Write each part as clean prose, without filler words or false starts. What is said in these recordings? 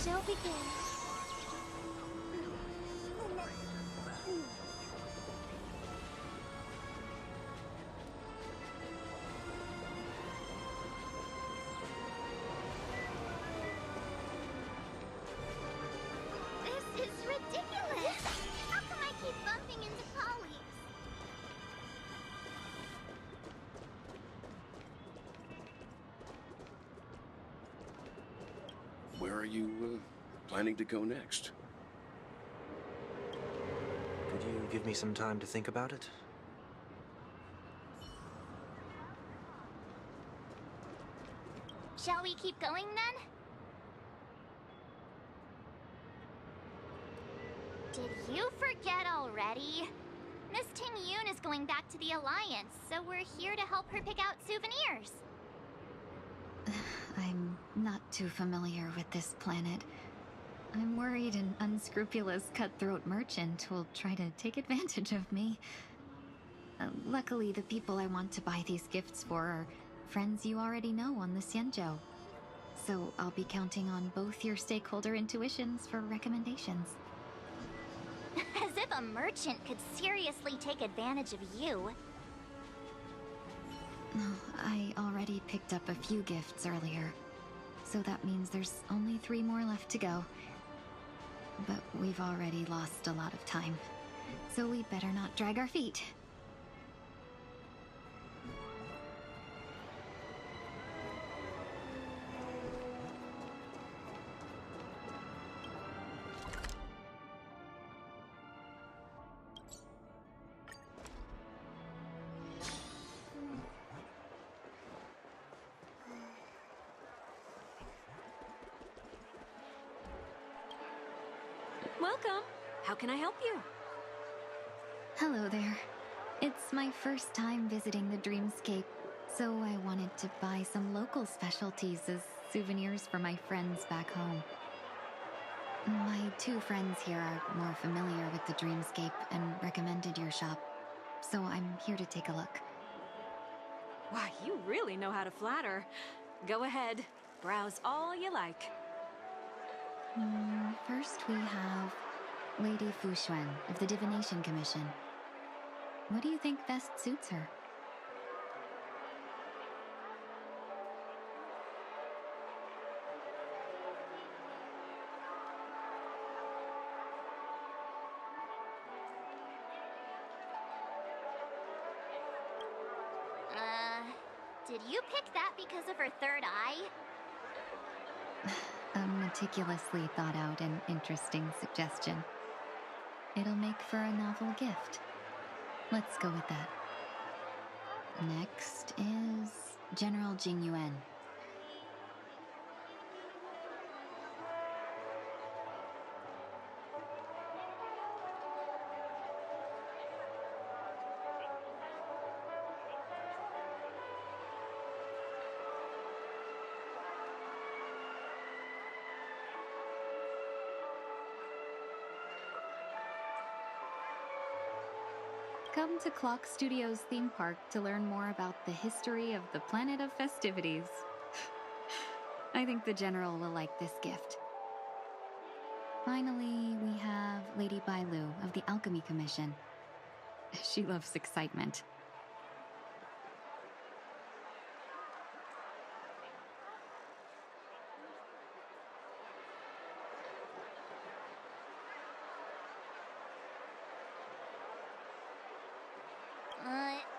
show begin. This is ridiculous! How come I keep bumping into colleagues? Where are you, planning to go next? Could you give me some time to think about it? Shall we keep going then? Did you forget already? Miss Ting Yun is going back to the Alliance, so we're here to help her pick out souvenirs. I'm not too familiar with this planet. I'm worried an unscrupulous cutthroat merchant will try to take advantage of me. Luckily, the people I want to buy these gifts for are friends you already know on the Xianzhou. So I'll be counting on both your stakeholder intuitions for recommendations. As if a merchant could seriously take advantage of you. I already picked up a few gifts earlier, so that means there's only 3 more left to go. But we've already lost a lot of time, so we better not drag our feet. Welcome. How can I help you? Hello there. It's my first time visiting the Dreamscape, so I wanted to buy some local specialties as souvenirs for my friends back home. My 2 friends here are more familiar with the Dreamscape and recommended your shop, so I'm here to take a look. Why, you really know how to flatter. Go ahead, browse all you like. First we have Lady Fu Xuan of the Divination Commission. What do you think best suits her? Did you pick that because of her third eye? A meticulously thought out and interesting suggestion. It'll make for a novel gift. Let's go with that. Next is General Jing Yuan. Come to Clock Studios theme park to learn more about the history of the planet of festivities. I think the General will like this gift. Finally, we have Lady Bailu of the Alchemy Commission. She loves excitement.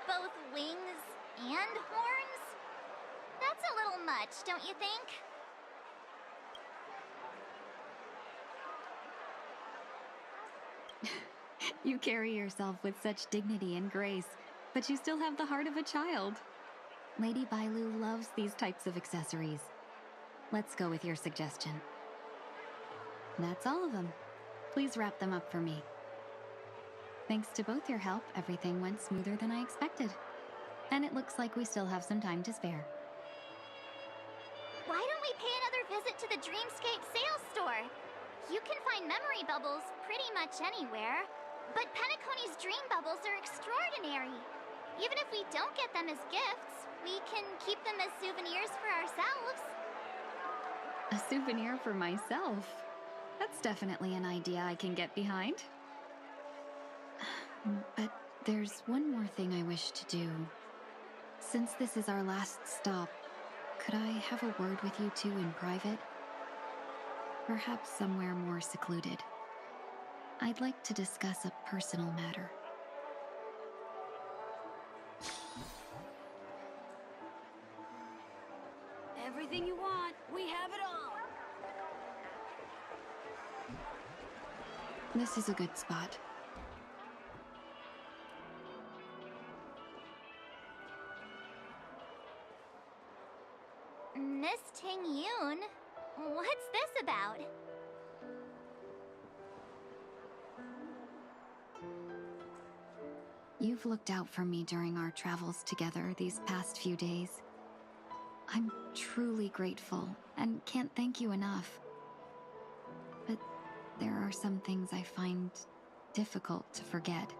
Both wings and horns? That's a little much, don't you think? You carry yourself with such dignity and grace, but you still have the heart of a child. Lady Bailu loves these types of accessories. Let's go with your suggestion. That's all of them. Please wrap them up for me. Thanks to both your help, everything went smoother than I expected. And it looks like we still have some time to spare. Why don't we pay another visit to the Dreamscape sales store? You can find memory bubbles pretty much anywhere. But Penacony's dream bubbles are extraordinary. Even if we don't get them as gifts, we can keep them as souvenirs for ourselves. A souvenir for myself. That's definitely an idea I can get behind. But there's one more thing I wish to do. Since this is our last stop, could I have a word with you two in private? Perhaps somewhere more secluded. I'd like to discuss a personal matter. Everything you want, we have it all. This is a good spot. Miss Ting Yoon, what's this about? You've looked out for me during our travels together these past few days. I'm truly grateful and can't thank you enough. But there are some things I find difficult to forget.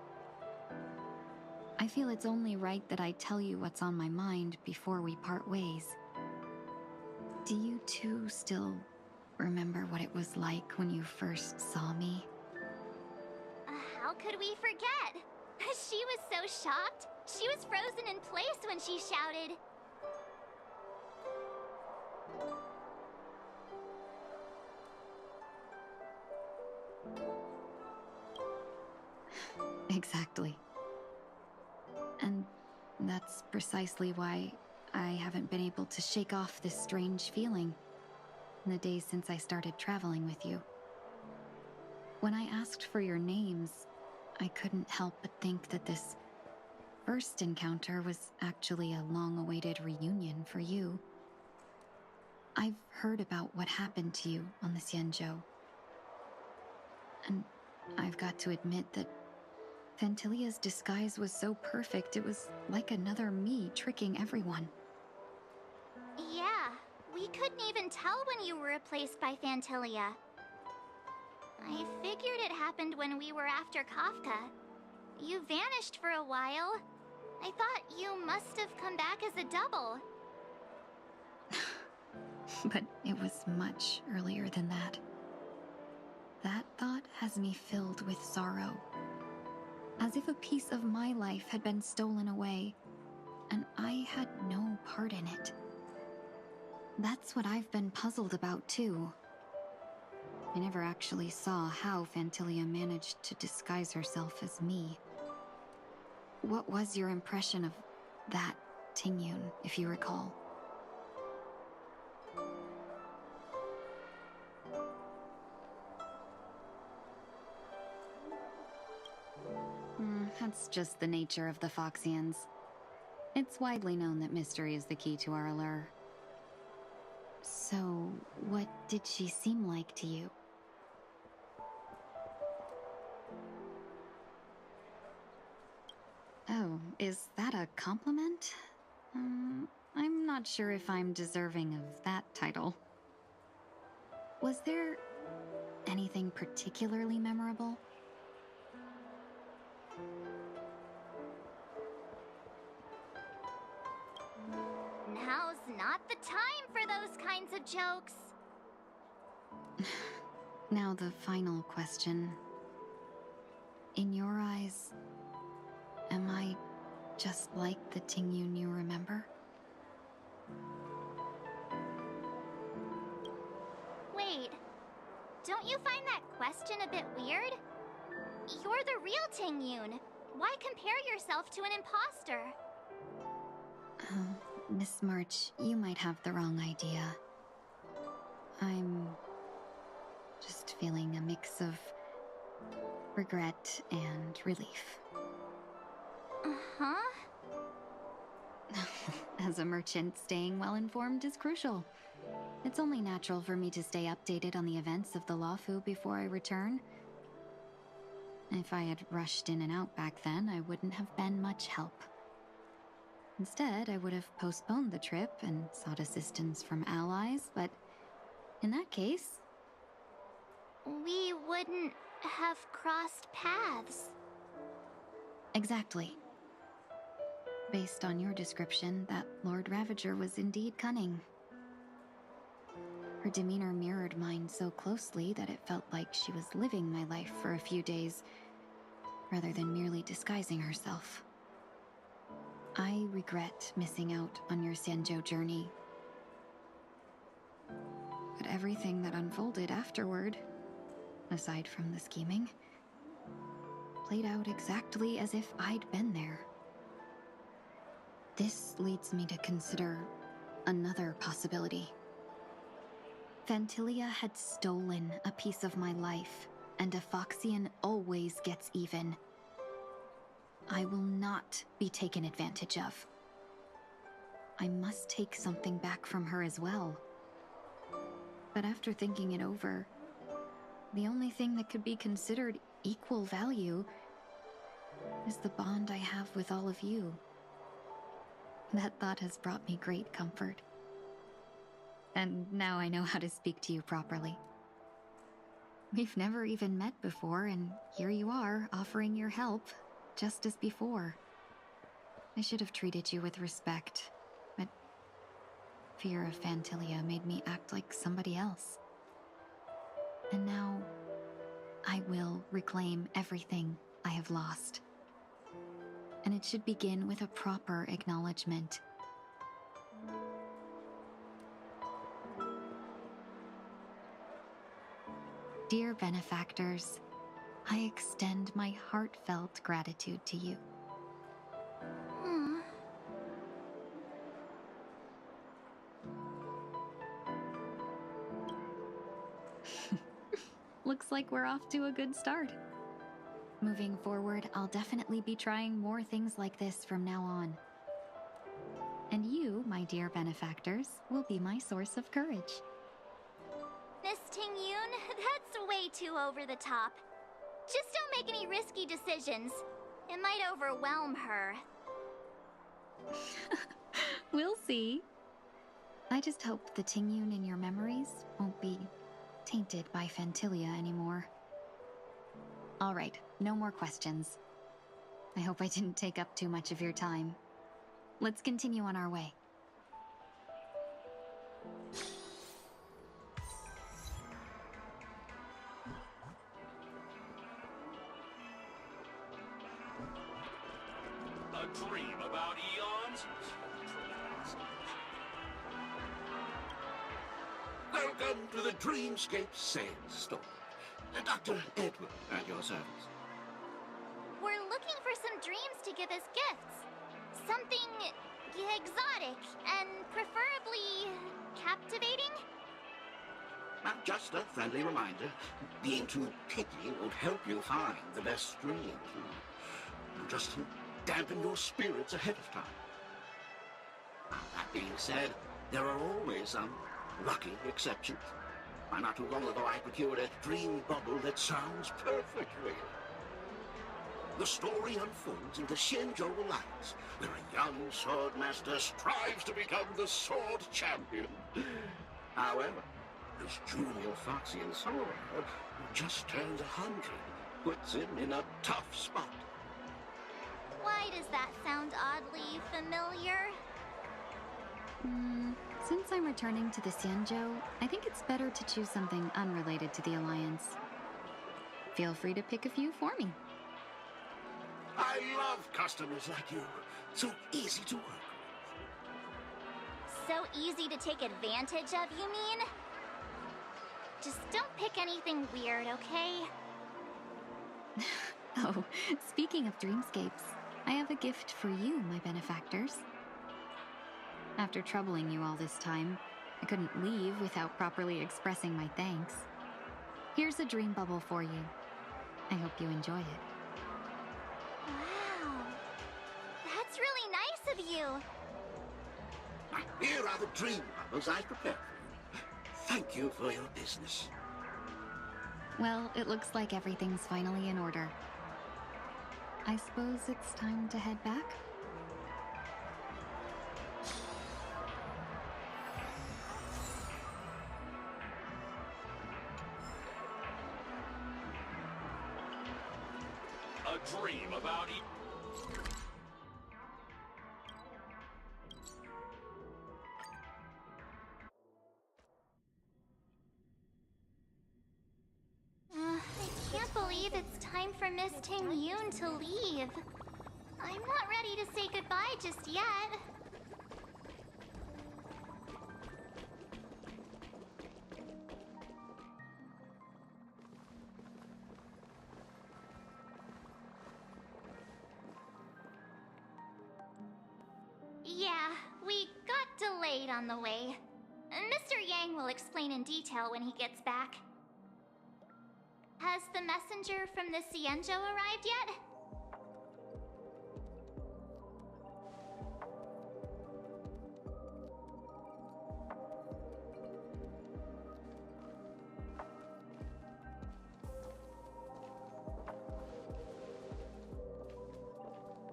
I feel it's only right that I tell you what's on my mind before we part ways. Do you two still remember what it was like when you first saw me? How could we forget? She was so shocked. She was frozen in place when she shouted. Exactly. And that's precisely why I haven't been able to shake off this strange feeling in the days since I started traveling with you. When I asked for your names, I couldn't help but think that this first encounter was actually a long-awaited reunion for you. I've heard about what happened to you on the Xianzhou. And I've got to admit that Phantilia's disguise was so perfect, it was like another me tricking everyone. Yeah, we couldn't even tell when you were replaced by Phantilia. I figured it happened when we were after Kafka. You vanished for a while. I thought you must have come back as a double. But it was much earlier than that. That thought has me filled with sorrow. As if a piece of my life had been stolen away, and I had no part in it. That's what I've been puzzled about, too. I never actually saw how Phantilia managed to disguise herself as me. What was your impression of that Tingyun, if you recall? That's just the nature of the Foxians. It's widely known that mystery is the key to our allure. So, what did she seem like to you? Oh, is that a compliment? I'm not sure if I'm deserving of that title. Was there anything particularly memorable? Now's not the time for those kinds of jokes. Now the final question. In your eyes, am I just like the Tingyun you remember? Wait, don't you find that question a bit weird? You're the real Tingyun. Why compare yourself to an imposter? Miss March, you might have the wrong idea. I'm just feeling a mix of regret and relief. Huh? As a merchant, staying well-informed is crucial. It's only natural for me to stay updated on the events of the Luofu before I return. If I had rushed in and out back then, I wouldn't have been much help. Instead, I would have postponed the trip and sought assistance from allies, but in that case... We wouldn't have crossed paths. Exactly. Based on your description, that Lord Ravager was indeed cunning. Her demeanor mirrored mine so closely that it felt like she was living my life for a few days, rather than merely disguising herself. I regret missing out on your Sanjo journey. But everything that unfolded afterward, aside from the scheming, played out exactly as if I'd been there. This leads me to consider another possibility. Phantilia had stolen a piece of my life, and a Foxian always gets even. I will not be taken advantage of. I must take something back from her as well. But after thinking it over, the only thing that could be considered equal value is the bond I have with all of you. That thought has brought me great comfort. And now I know how to speak to you properly. We've never even met before, and here you are, offering your help, just as before. I should have treated you with respect, but fear of Phantilia made me act like somebody else. And now, I will reclaim everything I have lost. And it should begin with a proper acknowledgement. Dear benefactors, I extend my heartfelt gratitude to you. Looks like we're off to a good start. Moving forward, I'll definitely be trying more things like this from now on. And you, my dear benefactors, will be my source of courage. Miss Ting-Yun, that's way too over the top. Just don't make any risky decisions. It might overwhelm her. We'll see. I just hope the Ting-Yun in your memories won't be tainted by Phantilia anymore. All right, no more questions. I hope I didn't take up too much of your time. Let's continue on our way. A dream about eons? Welcome to the Dreamscape Sales Store. Dr. Edward at your service. We're looking for some dreams to give as gifts. Something exotic and preferably captivating. Just a friendly reminder, being too picky won't help you find the best dreams. Just dampen your spirits ahead of time. That being said, there are always some lucky exceptions. Not too long ago, I procured a dream bubble that sounds perfect, really. The story unfolds in the Shenzhou Alliance, where a young swordmaster strives to become the sword champion. However, this junior Foxian sorcerer, who just turned 100, puts him in a tough spot. Why does that sound oddly familiar? Since I'm returning to the Xianzhou, I think it's better to choose something unrelated to the Alliance. Feel free to pick a few for me. I love customers like you. So easy to work with. So easy to take advantage of, you mean? Just don't pick anything weird, okay? Oh, speaking of dreamscapes, I have a gift for you, my benefactors. After troubling you all this time, I couldn't leave without properly expressing my thanks. Here's a dream bubble for you. I hope you enjoy it. Wow. That's really nice of you. Here are the dream bubbles I prepared for you. Thank you for your business. Well, it looks like everything's finally in order. I suppose it's time to head back? A dream about Ting Yun to leave. I'm not ready to say goodbye just yet. Yeah, we got delayed on the way. Mr. Yang will explain in detail when he gets back. Has the messenger from the Xianzhou arrived yet?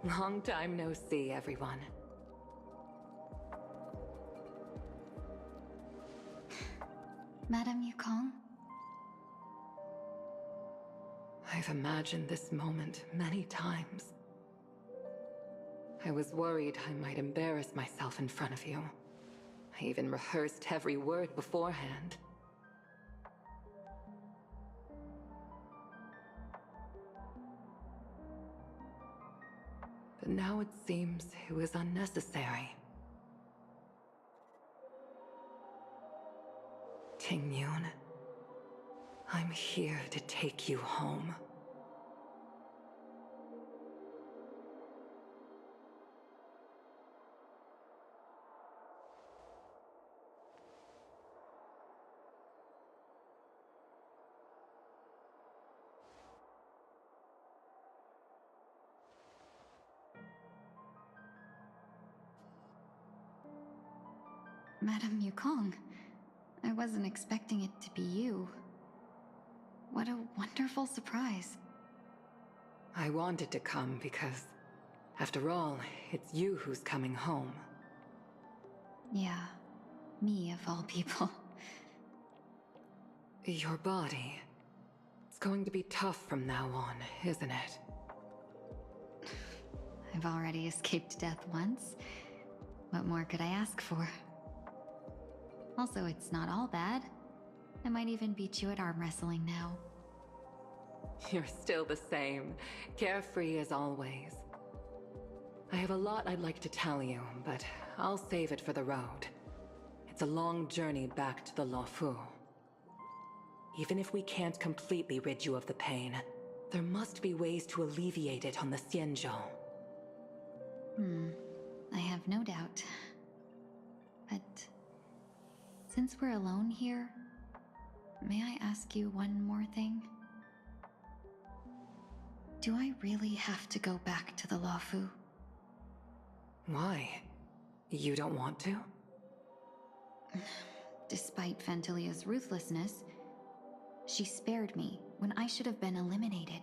Long time no see, everyone. Madame Yukong? I've imagined this moment many times. I was worried I might embarrass myself in front of you. I even rehearsed every word beforehand. But now it seems it was unnecessary. Ting Yun, I'm here to take you home. Madame Yukong, I wasn't expecting it to be you. What a wonderful surprise. I wanted to come because, after all, it's you who's coming home. Yeah, me of all people. Your body. It's going to be tough from now on, isn't it? I've already escaped death once. What more could I ask for? Also, it's not all bad. I might even beat you at arm wrestling now. You're still the same, carefree as always. I have a lot I'd like to tell you, but I'll save it for the road. It's a long journey back to the Luofu. Even if we can't completely rid you of the pain, there must be ways to alleviate it on the Xianzhou. I have no doubt. But since we're alone here, may I ask you one more thing? Do I really have to go back to the Luofu? Why? You don't want to? Despite Fantilia's ruthlessness, she spared me when I should have been eliminated.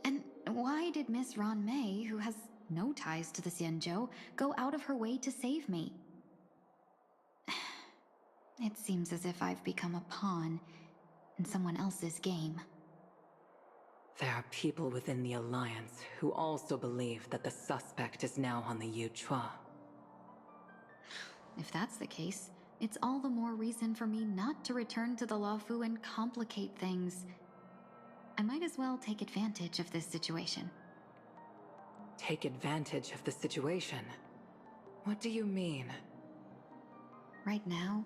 And why did Miss Ron Mei, who has no ties to the Xianzhou, go out of her way to save me? It seems as if I've become a pawn in someone else's game. There are people within the Alliance who also believe that the suspect is now on the Yuchua. If that's the case, it's all the more reason for me not to return to the Luofu and complicate things. I might as well take advantage of this situation. Take advantage of the situation? What do you mean? Right now,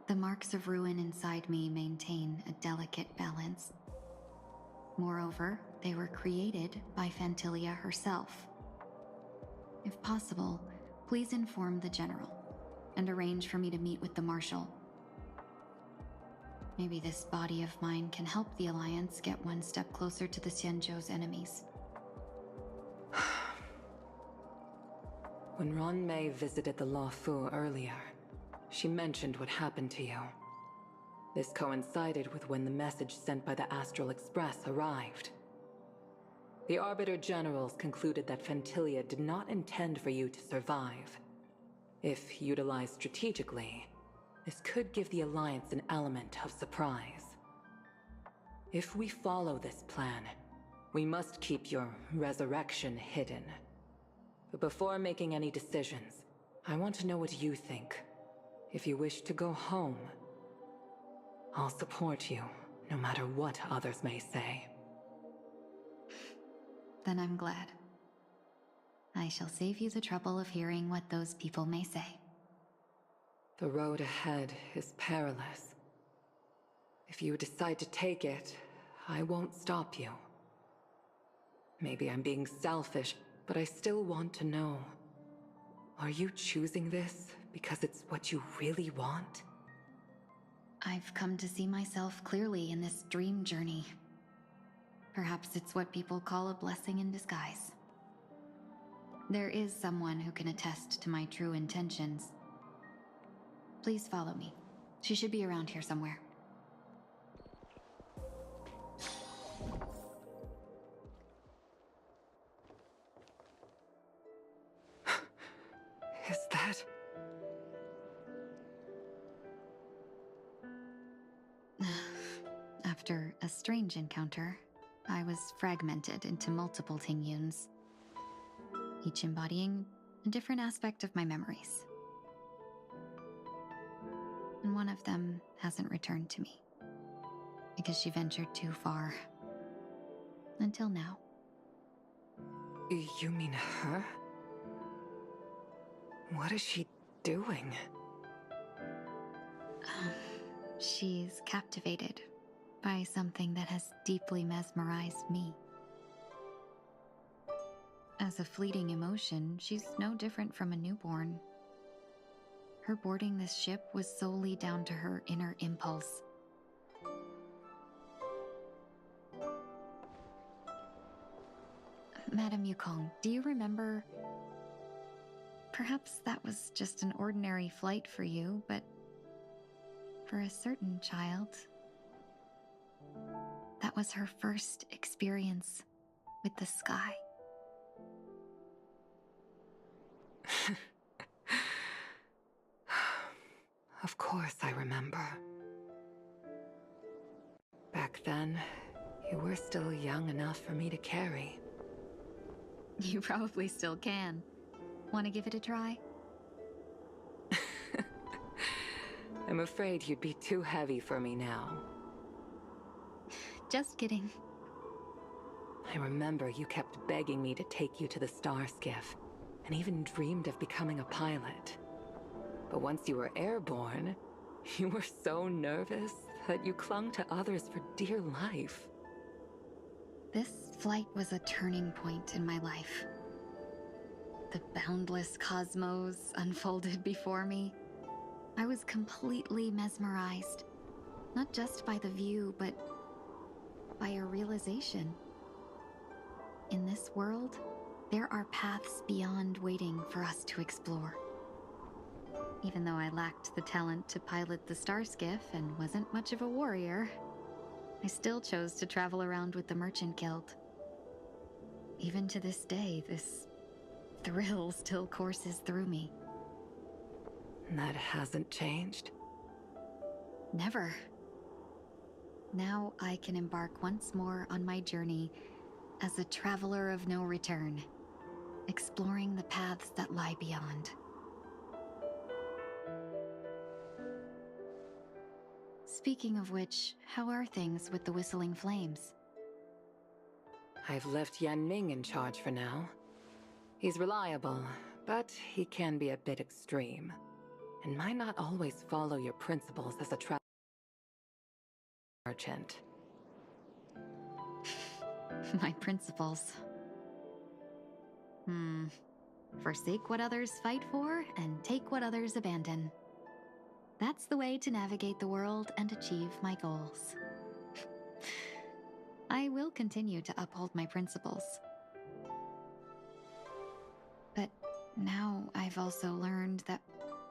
the marks of ruin inside me maintain a delicate balance. Moreover, they were created by Fantilia herself. If possible, please inform the General and arrange for me to meet with the Marshal. Maybe this body of mine can help the Alliance get one step closer to the Xianzhou's enemies. When Ron Mei visited the Luofu earlier, she mentioned what happened to you. This coincided with when the message sent by the Astral Express arrived. The Arbiter Generals concluded that Fantilia did not intend for you to survive. If utilized strategically, this could give the Alliance an element of surprise. If we follow this plan, we must keep your resurrection hidden. But before making any decisions, I want to know what you think. If you wish to go home, I'll support you, no matter what others may say. Then I'm glad. I shall save you the trouble of hearing what those people may say. The road ahead is perilous. If you decide to take it, I won't stop you. Maybe I'm being selfish, but I still want to know. Are you choosing this because it's what you really want? I've come to see myself clearly in this dream journey. Perhaps it's what people call a blessing in disguise. There is someone who can attest to my true intentions. Please follow me. She should be around here somewhere. Is that... After a strange encounter, I was fragmented into multiple Tingyuns, each embodying a different aspect of my memories. And one of them hasn't returned to me, because she ventured too far. Until now. You mean her? What is she doing? She's captivated by something that has deeply mesmerized me. As a fleeting emotion, she's no different from a newborn. Her boarding this ship was solely down to her inner impulse. Madame Yukong, do you remember? Perhaps that was just an ordinary flight for you, but for a certain child, that was her first experience with the sky. Of course I remember. Back then, you were still young enough for me to carry. You probably still can. Want to give it a try? I'm afraid you'd be too heavy for me now. Just kidding. I remember you kept begging me to take you to the Star Skiff, and even dreamed of becoming a pilot. But once you were airborne, you were so nervous that you clung to others for dear life. This flight was a turning point in my life. The boundless cosmos unfolded before me. I was completely mesmerized, not just by the view, but by a realization. In this world, there are paths beyond waiting for us to explore. Even though I lacked the talent to pilot the Star Skiff and wasn't much of a warrior, I still chose to travel around with the Merchant Guild. Even to this day, this thrill still courses through me. That hasn't changed? Never. Now I can embark once more on my journey as a traveler of no return, exploring the paths that lie beyond. Speaking of which, how are things with the Whistling Flames? I've left Yan Ming in charge for now. He's reliable, but he can be a bit extreme, and might not always follow your principles as a merchant. My principles. Forsake what others fight for, and take what others abandon. That's the way to navigate the world and achieve my goals. I will continue to uphold my principles. But now I've also learned that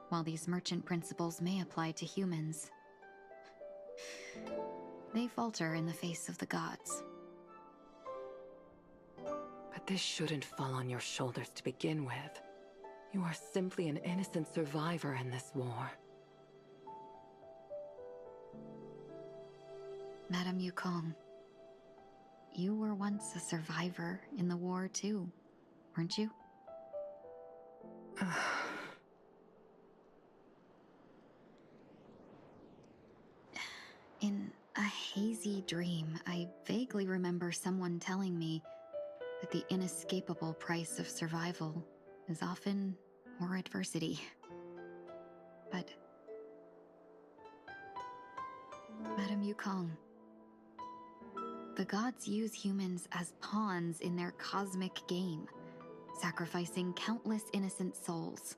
while these merchant principles may apply to humans, they falter in the face of the gods. But this shouldn't fall on your shoulders to begin with. You are simply an innocent survivor in this war. Madame Yukong, you were once a survivor in the war too, weren't you? In a hazy dream, I vaguely remember someone telling me that the inescapable price of survival is often more adversity. But Madame Yukong, the gods use humans as pawns in their cosmic game, sacrificing countless innocent souls.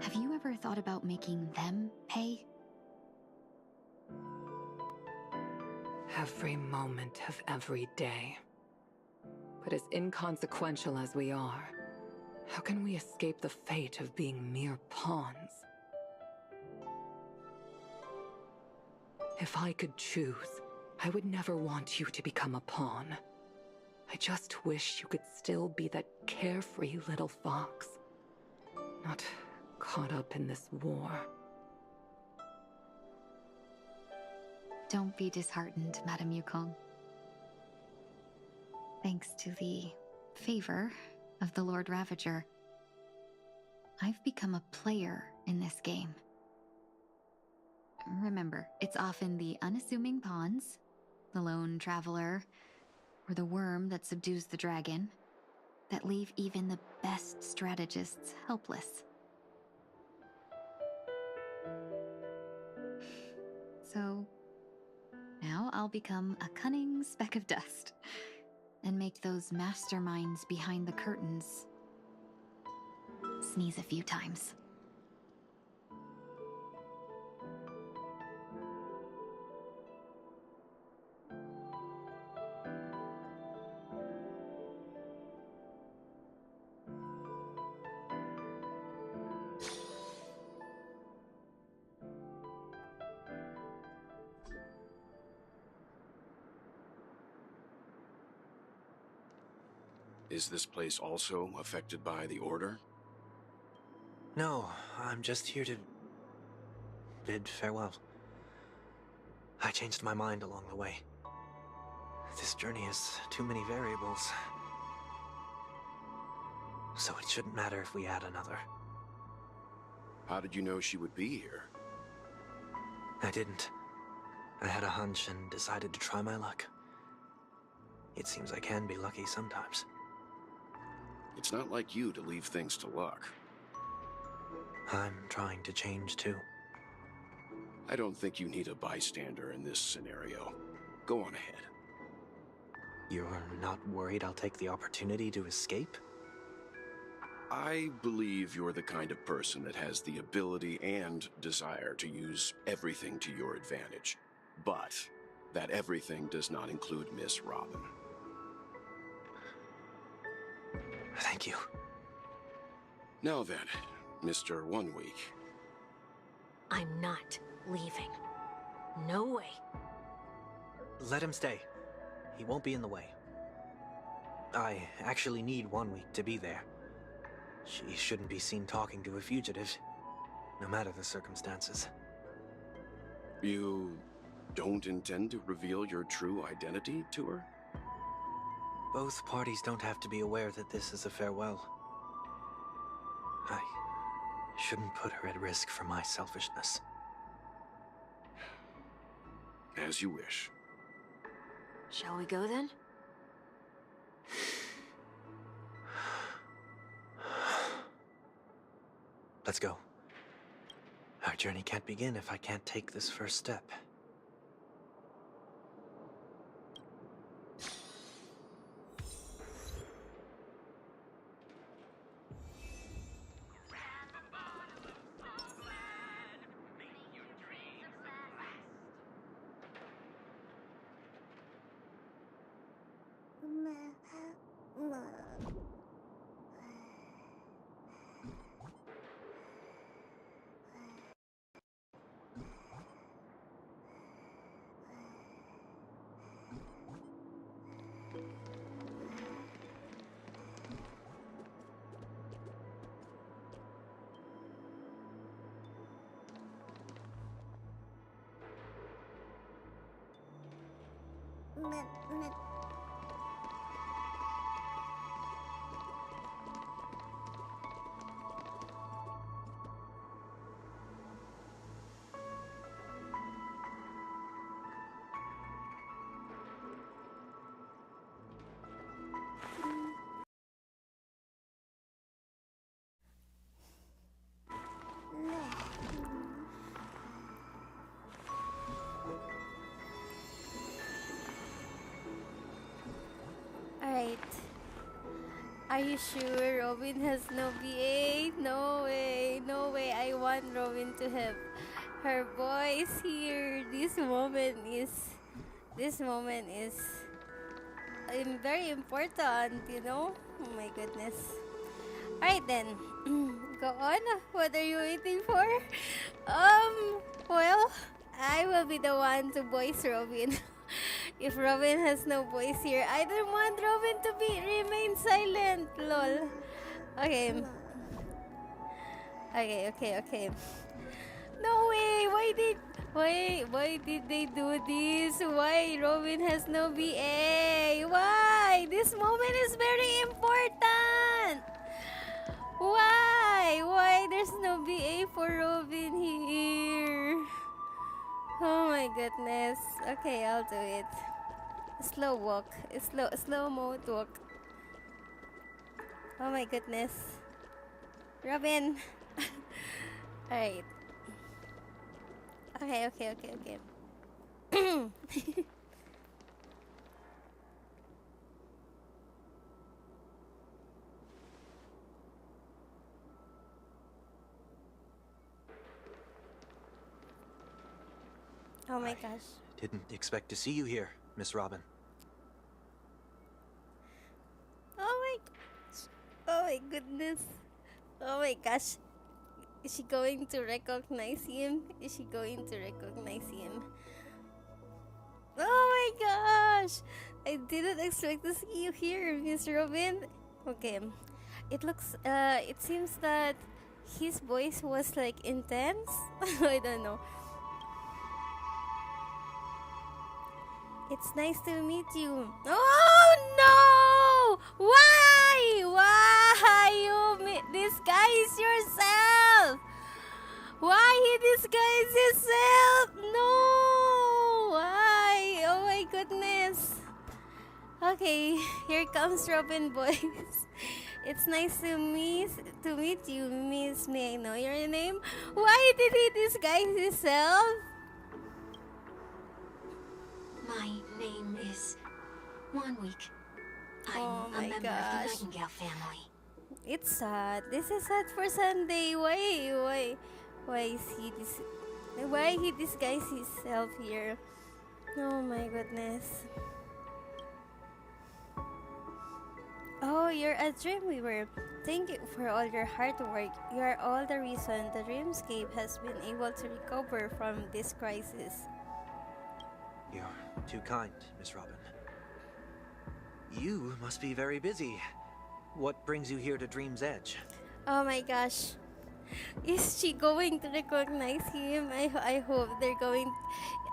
Have you ever thought about making them pay? Every moment of every day. But as inconsequential as we are, how can we escape the fate of being mere pawns? If I could choose, I would never want you to become a pawn. I just wish you could still be that carefree little fox, not caught up in this war. Don't be disheartened, Madame Yukong. Thanks to the favor of the Lord Ravager, I've become a player in this game. Remember, it's often the unassuming pawns, the lone traveler, or the worm that subdues the dragon, that leave even the best strategists helpless. So, now I'll become a cunning speck of dust, and make those masterminds behind the curtains sneeze a few times. Is this place also affected by the Order? No, I'm just here to bid farewell. I changed my mind along the way. This journey has too many variables. So it shouldn't matter if we add another. How did you know she would be here? I didn't. I had a hunch and decided to try my luck. It seems I can be lucky sometimes. It's not like you to leave things to luck. I'm trying to change too. I don't think you need a bystander in this scenario. Go on ahead. You're not worried I'll take the opportunity to escape? I believe you're the kind of person that has the ability and desire to use everything to your advantage. But that everything does not include Miss Robin. Thank you. Now then, Mr. 1 Week. I'm not leaving. No way. Let him stay. He won't be in the way. I actually need 1 week to be there. She shouldn't be seen talking to a fugitive, no matter the circumstances. You don't intend to reveal your true identity to her? Both parties don't have to be aware that this is a farewell. I shouldn't put her at risk for my selfishness. As you wish. Shall we go then? Let's go. Our journey can't begin if I can't take this first step. Are you sure Robin has no BA? No way, no way. I want Robin to have her voice here. This moment is very important, you know? Oh my goodness. Alright then. Go on. What are you waiting for? Well, I will be the one to voice Robin. If Robin has no voice here, I don't want Robin to remain silent. Lol. Okay. Okay. No way! Why did they do this? Why Robin has no BA? Why? This moment is very important! Why there's no BA for Robin here? Oh my goodness. Okay, I'll do it. Slow walk. Slow mode walk. Oh my goodness. Robin. Alright. Okay. Oh my gosh. Didn't expect to see you here, Miss Robin. Oh my goodness. Oh my gosh. Is she going to recognize him? Oh my gosh! I didn't expect to see you here, Miss Robin. Okay. It seems that his voice was like intense. I don't know. It's nice to meet you. Oh no! Why you disguise yourself? Why he disguise himself? No! Why? Oh my goodness. Okay, here comes Robin Boys. It's nice to meet you, Miss. May I know your name? Why did he disguise himself? My name is Wanweek. Oh I'm my a member of gosh. the Nightingale family. It's sad. This is sad for Sunday. Why is he this? Why he disguised himself here? Oh my goodness. Oh, you're a Dreamweaver. Thank you for all your hard work. You are all the reason the Dreamscape has been able to recover from this crisis. You're too kind, Miss Robin. You must be very busy. What brings you here to Dream's Edge? Oh my gosh. Is she going to recognize him? I hope they're going.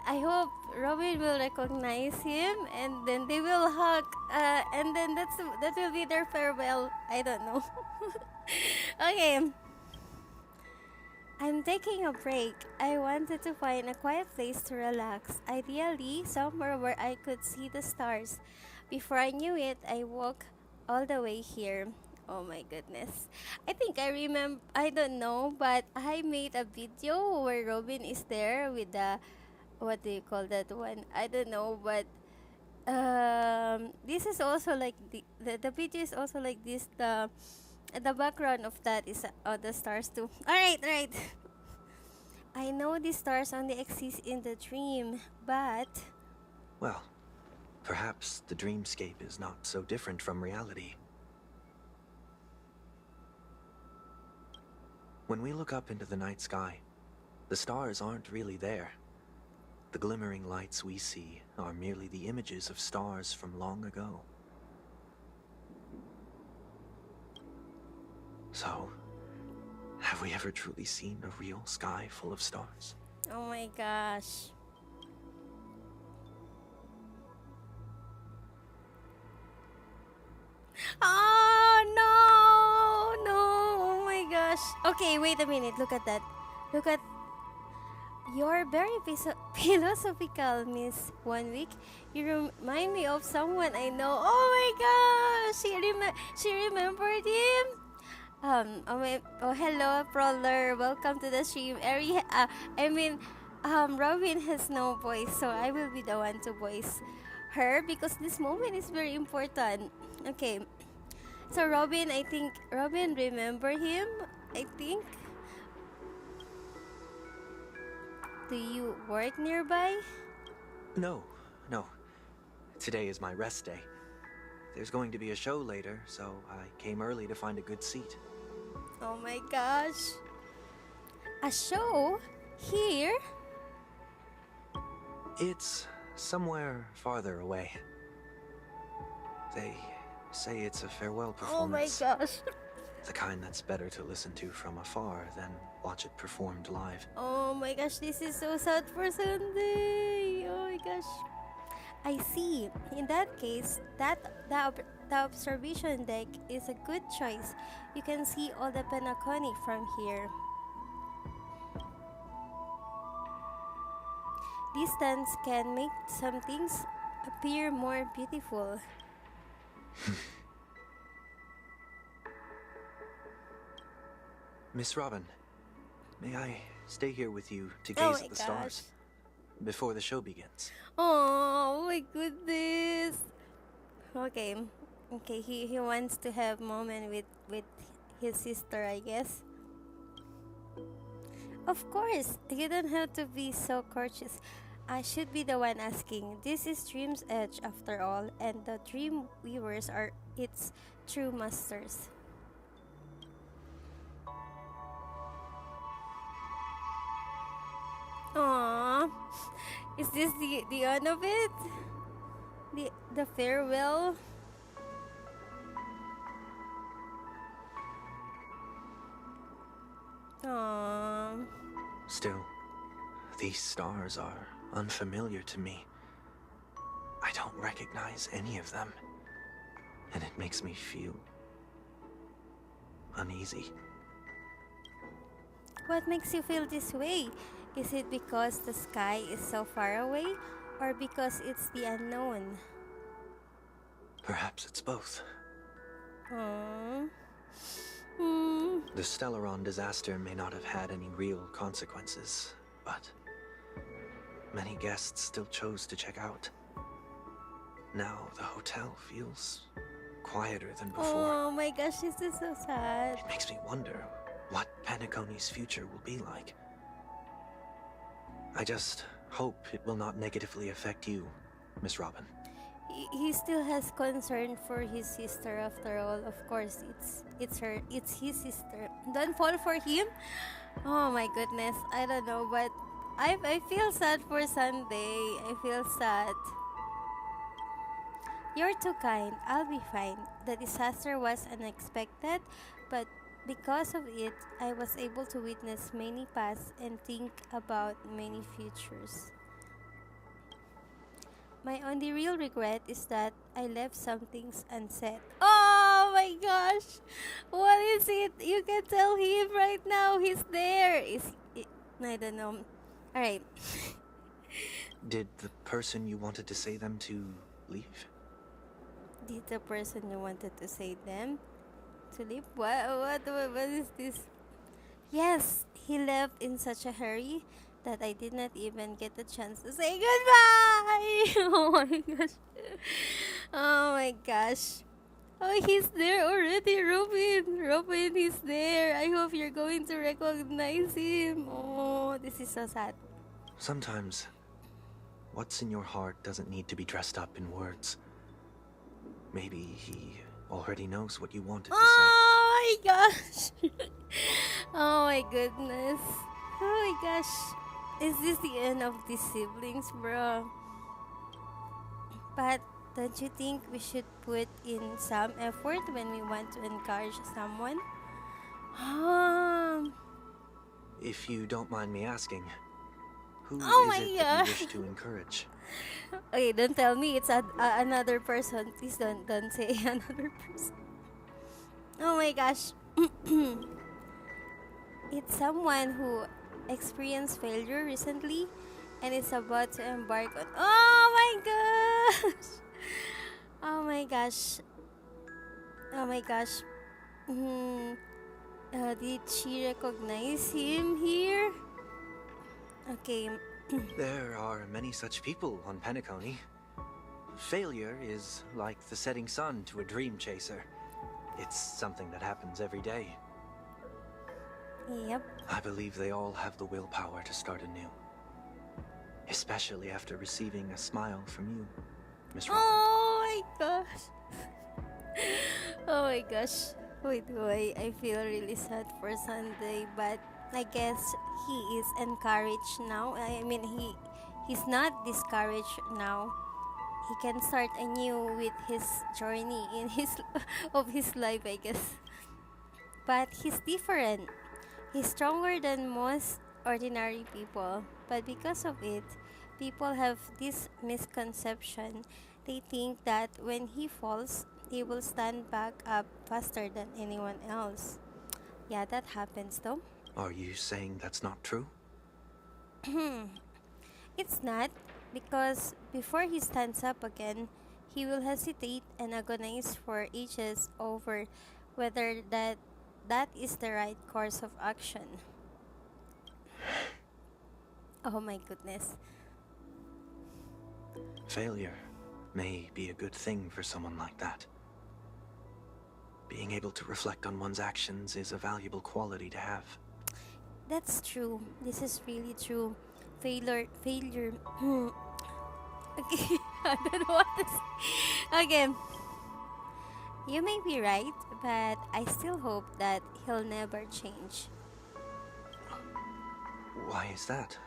I hope Robin will recognize him, and then they will hug. And then that will be their farewell. I don't know. Okay. I'm taking a break. I wanted to find a quiet place to relax. Ideally, somewhere where I could see the stars. Before I knew it, I walked all the way here. Oh my goodness. I think I remember, I don't know, but I made a video where Robin is there with the, what do you call that one? I don't know, but this is also like the video is also like this. The background of that is the stars too. Alright. I know the stars only exist in the dream, but Well, perhaps the dreamscape is not so different from reality. When we look up into the night sky, the stars aren't really there. The glimmering lights we see are merely the images of stars from long ago. So, have we ever truly seen a real sky full of stars? oh my gosh. Oh no, oh my gosh. Okay, wait a minute. Look at that. Look at. You're very philosophical, Miss 1 Week. You remind me of someone I know. Oh my gosh, she remembered him. Hello, Prowler. Welcome to the stream. Robin has no voice, so I will be the one to voice her because this moment is very important. Okay. So Robin, I think Robin remember him. I think. Do you work nearby? No, no. Today is my rest day. There's going to be a show later, so I came early to find a good seat. Oh my gosh. A show? Here? It's somewhere farther away. They say it's a farewell Oh my performance. gosh. The kind that's better to listen to from afar than watch it performed live. Oh my gosh, this is so sad for Sunday. Oh my gosh. I see. In that case, the observation deck is a good choice. You can see all the Penacony from here. Distance can make some things appear more beautiful. Miss Robin, may I stay here with you to Oh gaze my at the gosh. stars before the show begins? Oh my goodness. Okay. Okay, he wants to have moment with his sister, I guess. Of course, you don't have to be so cautious. I should be the one asking. This is Dream's Edge after all, and the Dream Weavers are its true masters. Aww. Is this the end of it? The farewell? Aww. Still, these stars are unfamiliar to me. I don't recognize any of them, and it makes me feel uneasy. What makes you feel this way? Is it because the sky is so far away, or because it's the unknown? Perhaps it's both. Aww. The Stellaron disaster may not have had any real consequences, but many guests still chose to check out. Now the hotel feels quieter than before. Oh my gosh, this is so sad. It makes me wonder what Penacony's future will be like. I just hope it will not negatively affect you, Miss Robin. He still has concern for his sister after all. Of course, it's his sister. Don't fall for him. Oh my goodness, I don't know, but I feel sad for Sunday. I feel sad. You're too kind. I'll be fine. The disaster was unexpected, but because of it, I was able to witness many pasts and think about many futures. My only real regret is that I left some things unsaid. Oh my gosh! What is it? You can tell him right now. He's there. I don't know. Alright. Did the person you wanted to say them to leave? Did the person you wanted to say them to leave? What is this? Yes, he left in such a hurry that I did not even get the chance to say goodbye. Oh my gosh. Oh my gosh. Oh, he's there already, Robin. Robin is there. I hope you're going to recognize him. Oh, this is so sad. Sometimes, what's in your heart doesn't need to be dressed up in words. Maybe he already knows what you wanted to say. Oh my gosh. Oh my goodness. Oh my gosh. Is this the end of these siblings, bro? But don't you think we should put in some effort when we want to encourage someone? If you don't mind me asking, who Oh is my it that God. you wish to encourage? Okay, don't tell me it's another person. Please don't say another person. Oh my gosh. It's someone who experienced failure recently and is about to embark on. Oh my gosh! Oh my gosh! Oh my gosh! Did she recognize him here? Okay. There are many such people on Penacony. Failure is like the setting sun to a dream chaser. It's something that happens every day. Yep. I believe they all have the willpower to start anew. Especially after receiving a smile from you, Miss Robin. Oh my gosh. Oh my gosh. Wait, I feel really sad for Sunday, but I guess he is encouraged now. I mean, he's not discouraged now. He can start anew with his journey in his of his life, I guess. But he's different. He's stronger than most ordinary people. But because of it, people have this misconception. They think that when he falls, he will stand back up faster than anyone else. Yeah, that happens though. Are you saying that's not true? It's not, because before he stands up again, he will hesitate and agonize for ages over whether that is the right course of action. Oh my goodness. Failure may be a good thing for someone like that. Being able to reflect on one's actions is a valuable quality to have. That's true. This is really true. Failure. Okay, I don't know what to say. Okay. You may be right, but I still hope that he'll never change. Why is that?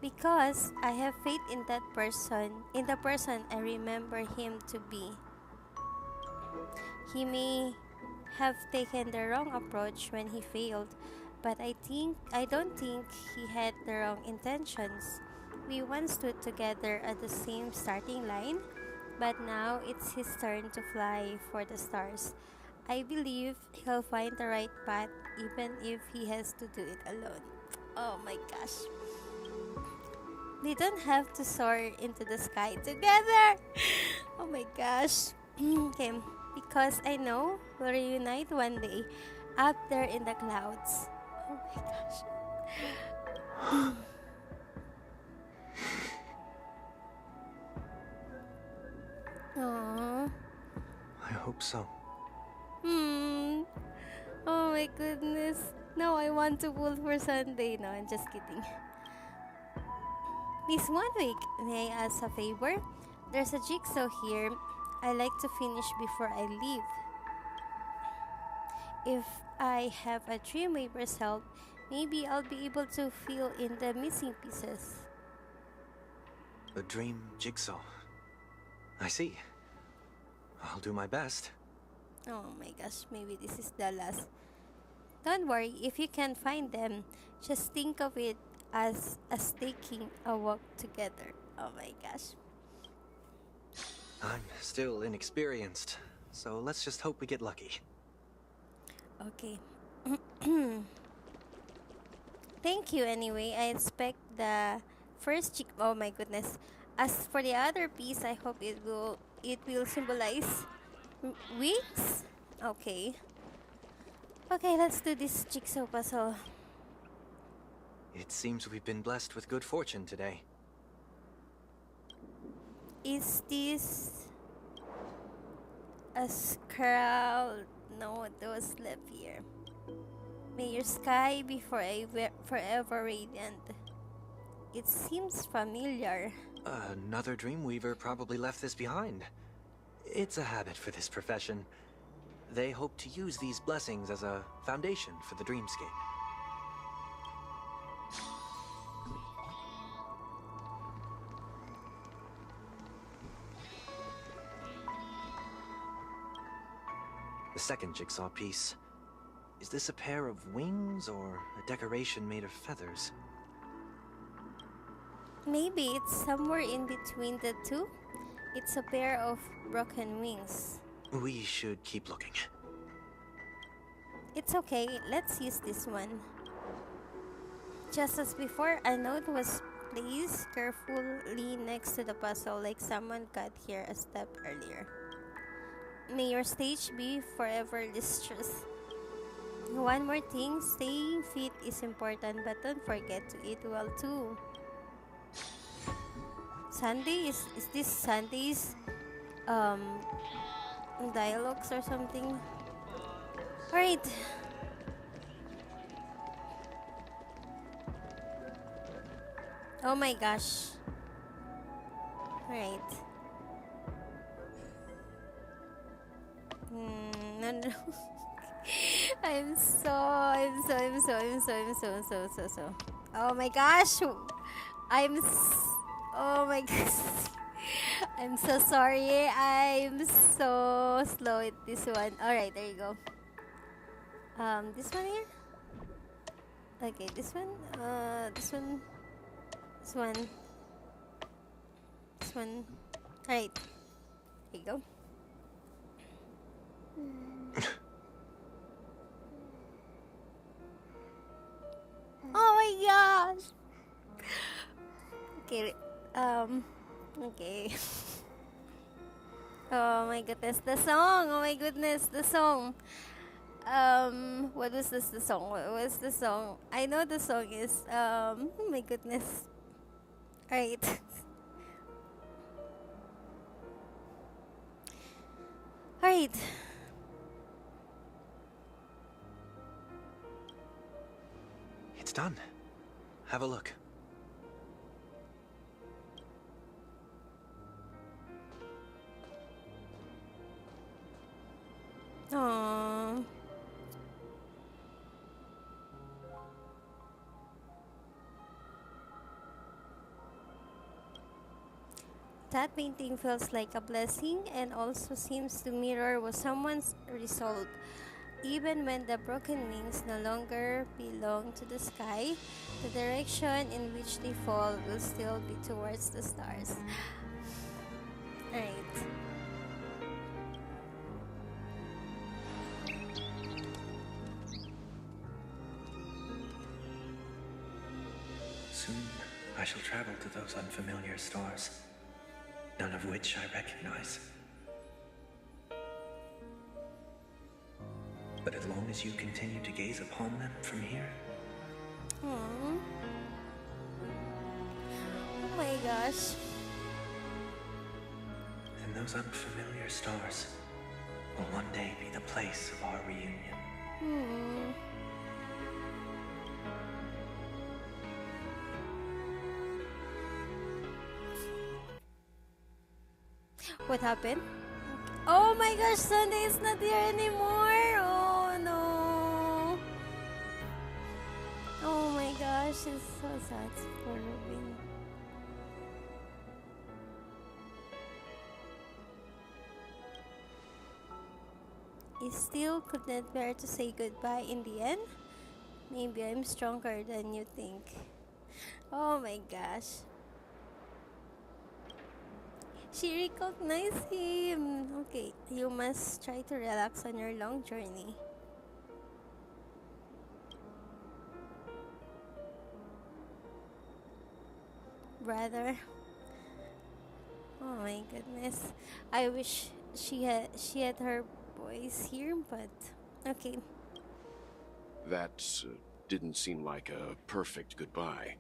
Because I have faith in that person, in the person I remember him to be. He may have taken the wrong approach when he failed, but I don't think he had the wrong intentions. We once stood together at the same starting line, but now it's his turn to fly for the stars. I believe he'll find the right path even if he has to do it alone. Oh my gosh. They don't have to soar into the sky together. Oh my gosh. Okay, because I know we'll reunite one day up there in the clouds. Oh my gosh. Aww. I hope so. Oh my goodness. Now I want to pull for Sunday. No, I'm just kidding. Miss 1 week, may I ask a favor? There's a jigsaw here I like to finish before I leave. If I have a Dreamweaver's help, maybe I'll be able to fill in the missing pieces. A dream jigsaw. I see. I'll do my best. Oh my gosh, maybe this is the last. Don't worry, if you can't find them, just think of it as us taking a walk together. Oh my gosh. I'm still inexperienced, so let's just hope we get lucky. Okay. Thank you anyway. I expect the first chick. Oh my goodness. As for the other piece, I hope it will symbolize wings. Okay. Okay, let's do this jigsaw puzzle. It seems we've been blessed with good fortune today. Is this a scroll? No, those left here. May your sky be forever radiant. It seems familiar. Another Dreamweaver probably left this behind. It's a habit for this profession. They hope to use these blessings as a foundation for the dreamscape. The second jigsaw piece. Is this a pair of wings or a decoration made of feathers? Maybe it's somewhere in between the two. It's a pair of broken wings. We should keep looking. It's okay, let's use this one. Just as before, a note was placed carefully next to the puzzle like someone got here a step earlier. May your stage be forever lustrous. One more thing, staying fit is important, but don't forget to eat well too. Sunday? Is this Sunday's um dialogues or something. Alright. Oh my gosh. Alright. No, no. I'm so. Oh my gosh. Oh my gosh. I'm so sorry. I'm so slow at this one. Alright, there you go. This one here? Okay, this one. This one. This one. This one. Alright. There you go. Oh my gosh. Okay. Okay. Oh my goodness, the song. Oh my goodness, the song. What was this? The song. What was the song? I know the song is. Oh my goodness. Alright. Alright. It's done. Have a look. Aww. That painting feels like a blessing and also seems to mirror what someone's resolve. Even when the broken wings no longer belong to the sky, the direction in which they fall will still be towards the stars. Alright. Soon, I shall travel to those unfamiliar stars, none of which I recognize. But as long as you continue to gaze upon them from here... Aww. Oh my gosh. Then those unfamiliar stars will one day be the place of our reunion. What happened? Oh my gosh, Sunday is not here anymore. Oh no. Oh my gosh, it's so sad for Robin. I still could not bear to say goodbye in the end. Maybe I'm stronger than you think. Oh my gosh. She recognized him. Okay, you must try to relax on your long journey. Brother. Oh my goodness. I wish she had her boys here, but okay. That didn't seem like a perfect goodbye.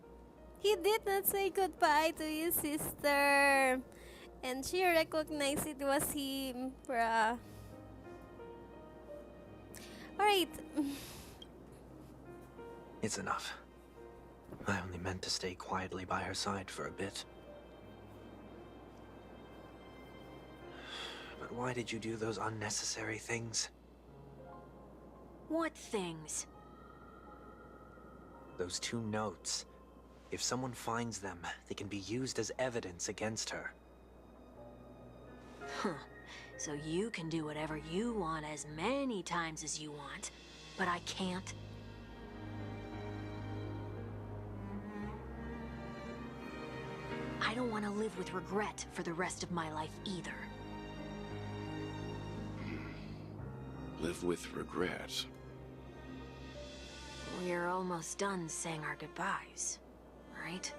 He did not say goodbye to his sister. And she recognized it was him, bruh. Alright. It's enough. I only meant to stay quietly by her side for a bit. But why did you do those unnecessary things? What things? Those 2 notes. If someone finds them, they can be used as evidence against her. Huh. So you can do whatever you want as many times as you want, but I can't? I don't want to live with regret for the rest of my life either. Live with regret. We're almost done saying our goodbyes, right?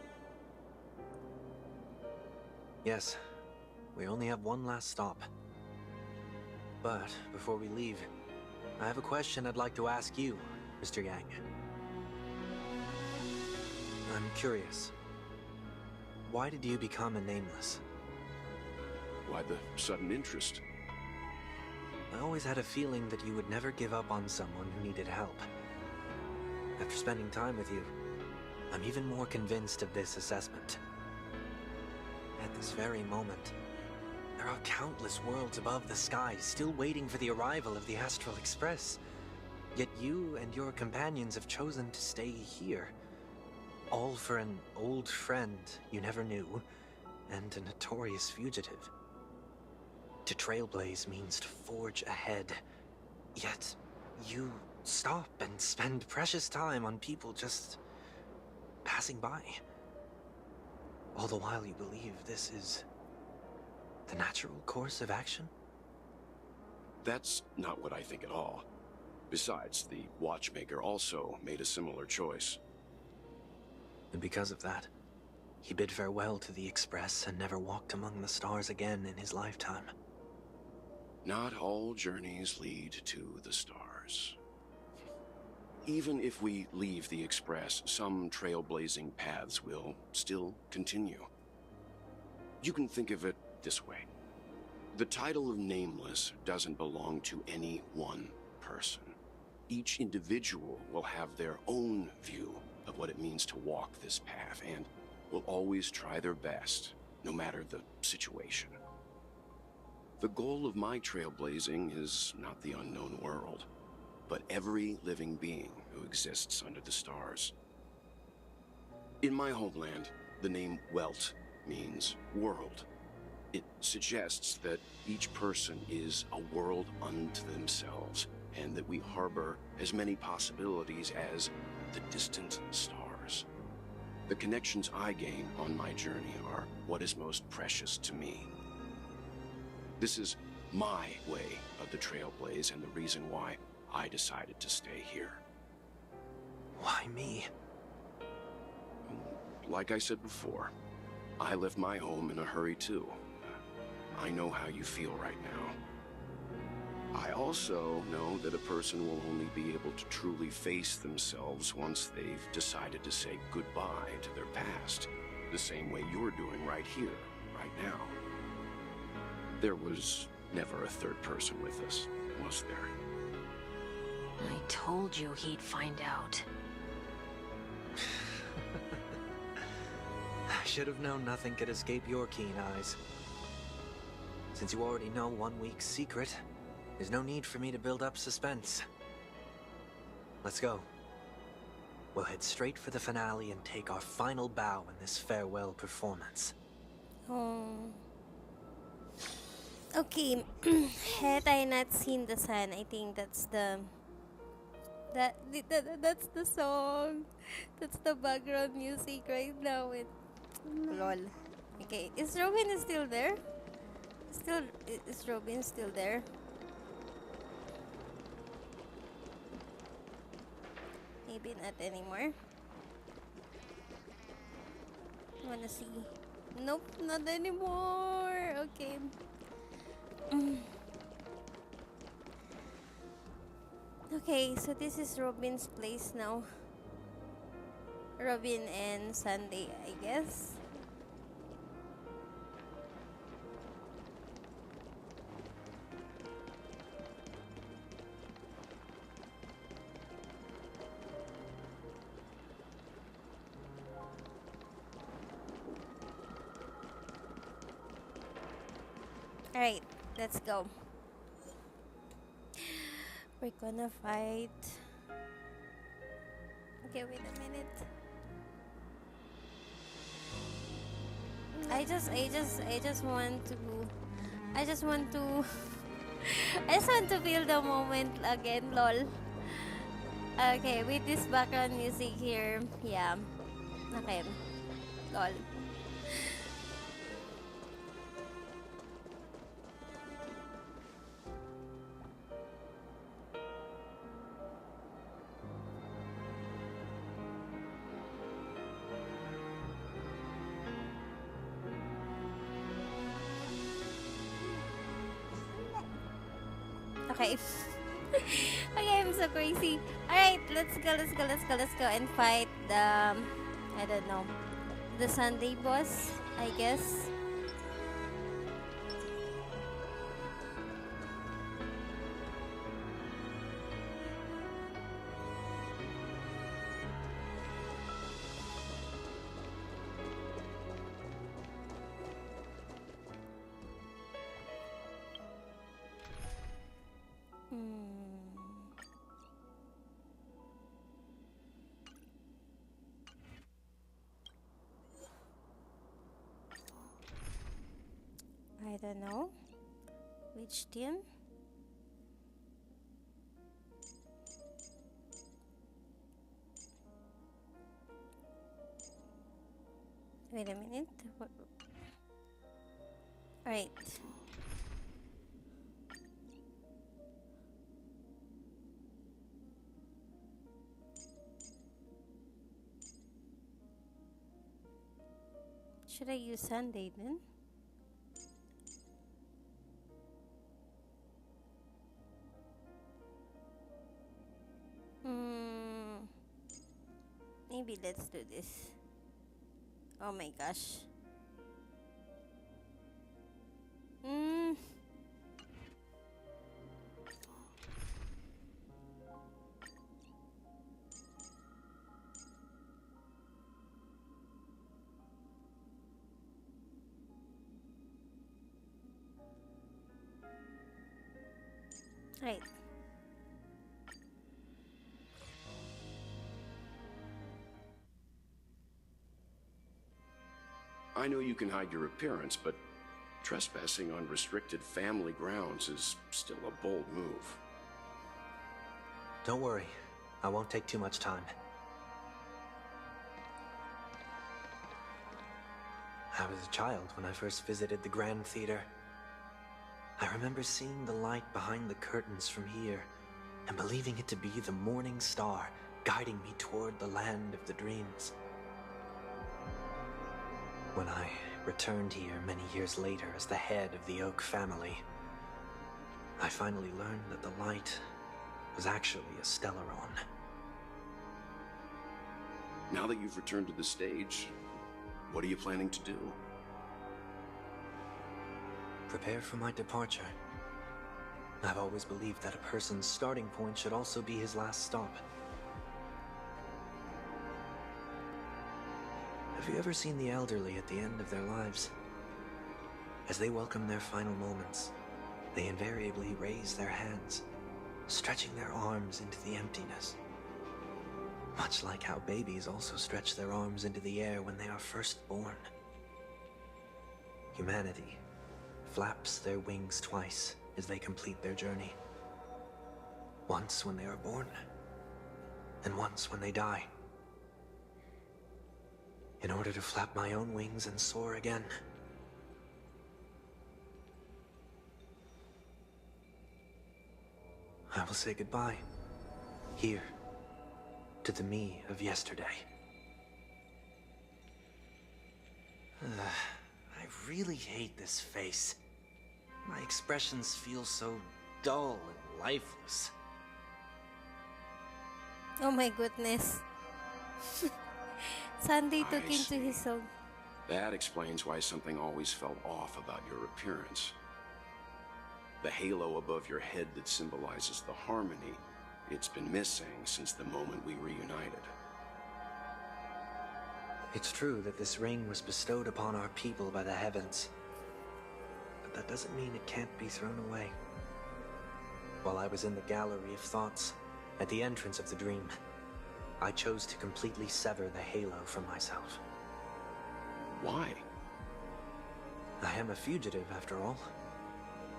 Yes. We only have one last stop. But before we leave, I have a question I'd like to ask you, Mr. Yang. I'm curious. Why did you become a Nameless? Why the sudden interest? I always had a feeling that you would never give up on someone who needed help. After spending time with you, I'm even more convinced of this assessment. At this very moment, there are countless worlds above the sky still waiting for the arrival of the Astral Express. Yet you and your companions have chosen to stay here. All for an old friend you never knew, and a notorious fugitive. To trailblaze means to forge ahead. Yet, you stop and spend precious time on people just passing by. All the while you believe this is the natural course of action? That's not what I think at all. Besides, the Watchmaker also made a similar choice. And because of that, he bid farewell to the Express and never walked among the stars again in his lifetime. Not all journeys lead to the stars. Even if we leave the Express, some trailblazing paths will still continue. You can think of it this way. The title of Nameless doesn't belong to any one person. Each individual will have their own view of what it means to walk this path and will always try their best, no matter the situation. The goal of my trailblazing is not the unknown world, but every living being who exists under the stars. In my homeland, the name Welt means world. It suggests that each person is a world unto themselves, and that we harbor as many possibilities as the distant stars. The connections I gain on my journey are what is most precious to me. This is my way of the Trailblaze and the reason why I decided to stay here. Why me? Like I said before, I left my home in a hurry too. I know how you feel right now. I also know that a person will only be able to truly face themselves once they've decided to say goodbye to their past, the same way you're doing right here, right now. There was never a third person with us, was there? I told you he'd find out. I should have known nothing could escape your keen eyes. Since you already know 1 week's secret, there's no need for me to build up suspense. Let's go. We'll head straight for the finale and take our final bow in this farewell performance. Oh. Okay. Had I not seen the sun, I think that's the... That's the song. That's the background music right now. Lol. Okay, is Robin still there? Is Robin still there? Maybe not anymore. Wanna see? Nope, not anymore. Okay. Okay, so this is Robin's place now. Robin and Sunday, I guess. Alright, let's go. We're gonna fight. Okay, wait a minute. I just want to I just want to feel the moment again, lol. Okay, with this background music here, yeah. Okay. Lol. Okay. Okay, I'm so crazy. Alright, let's go and fight the, I don't know, the Sunday boss, I guess. I don't know. Which team? Wait a minute. Alright. Should I use Sunday then? Maybe let's do this. Oh my gosh. Right. I know you can hide your appearance, but trespassing on restricted family grounds is still a bold move. Don't worry. I won't take too much time. I was a child when I first visited the Grand Theater. I remember seeing the light behind the curtains from here and believing it to be the morning star guiding me toward the land of the dreams. When I returned here many years later as the head of the Oak family, I finally learned that the light was actually a Stellaron. Now that you've returned to the stage, what are you planning to do? Prepare for my departure. I've always believed that a person's starting point should also be his last stop. Have you ever seen the elderly at the end of their lives? As they welcome their final moments, they invariably raise their hands, stretching their arms into the emptiness. Much like how babies also stretch their arms into the air when they are first born. Humanity flaps their wings twice as they complete their journey. Once when they are born, and once when they die. In order to flap my own wings and soar again. I will say goodbye, here, to the me of yesterday. I really hate this face. My expressions feel so dull and lifeless. Oh my goodness. Sunday took I into see. his own. That explains why something always felt off about your appearance. The halo above your head that symbolizes the harmony, it's been missing since the moment we reunited. It's true that this ring was bestowed upon our people by the heavens. But that doesn't mean it can't be thrown away. While I was in the gallery of thoughts, at the entrance of the dream, I chose to completely sever the halo from myself. Why? I am a fugitive, after all.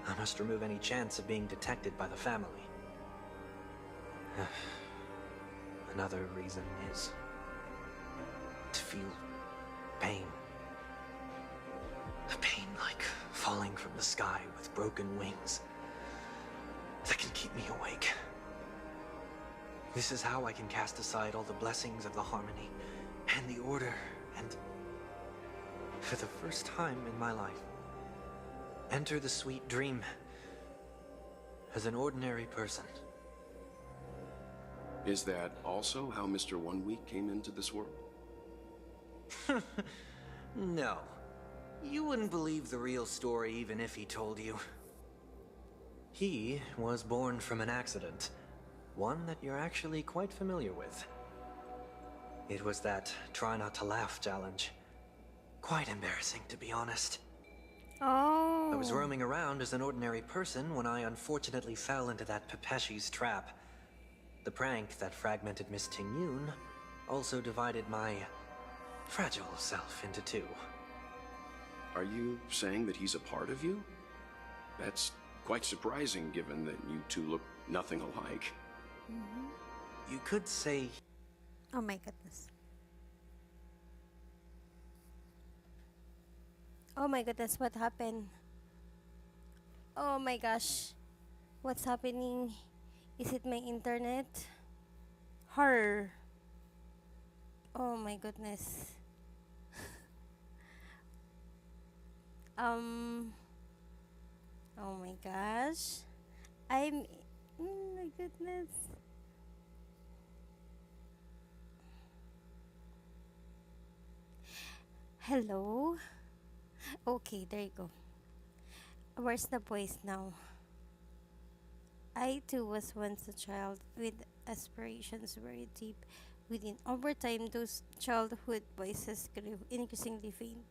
I must remove any chance of being detected by the family. Another reason is to feel pain. A pain like falling from the sky with broken wings that can keep me awake. This is how I can cast aside all the blessings of the harmony and the order and, for the first time in my life, enter the sweet dream as an ordinary person. Is that also how Mr. One Week came into this world? No. You wouldn't believe the real story even if he told you. He was born from an accident. One that you're actually quite familiar with. It was that try not to laugh challenge. Quite embarrassing, to be honest. Oh. I was roaming around as an ordinary person when I unfortunately fell into that Pepeshi's trap. The prank that fragmented Miss Ting-Yun also divided my fragile self into two. Are you saying that he's a part of you? That's quite surprising given that you two look nothing alike. You could say... Oh my goodness. Oh my goodness, what happened? Oh my gosh. What's happening? Is it my internet? Horror. Oh my goodness. Oh my gosh. Oh my goodness. Hello? Okay, there you go. Where's the voice now? I too was once a child with aspirations very deep within. Over time, those childhood voices grew increasingly faint.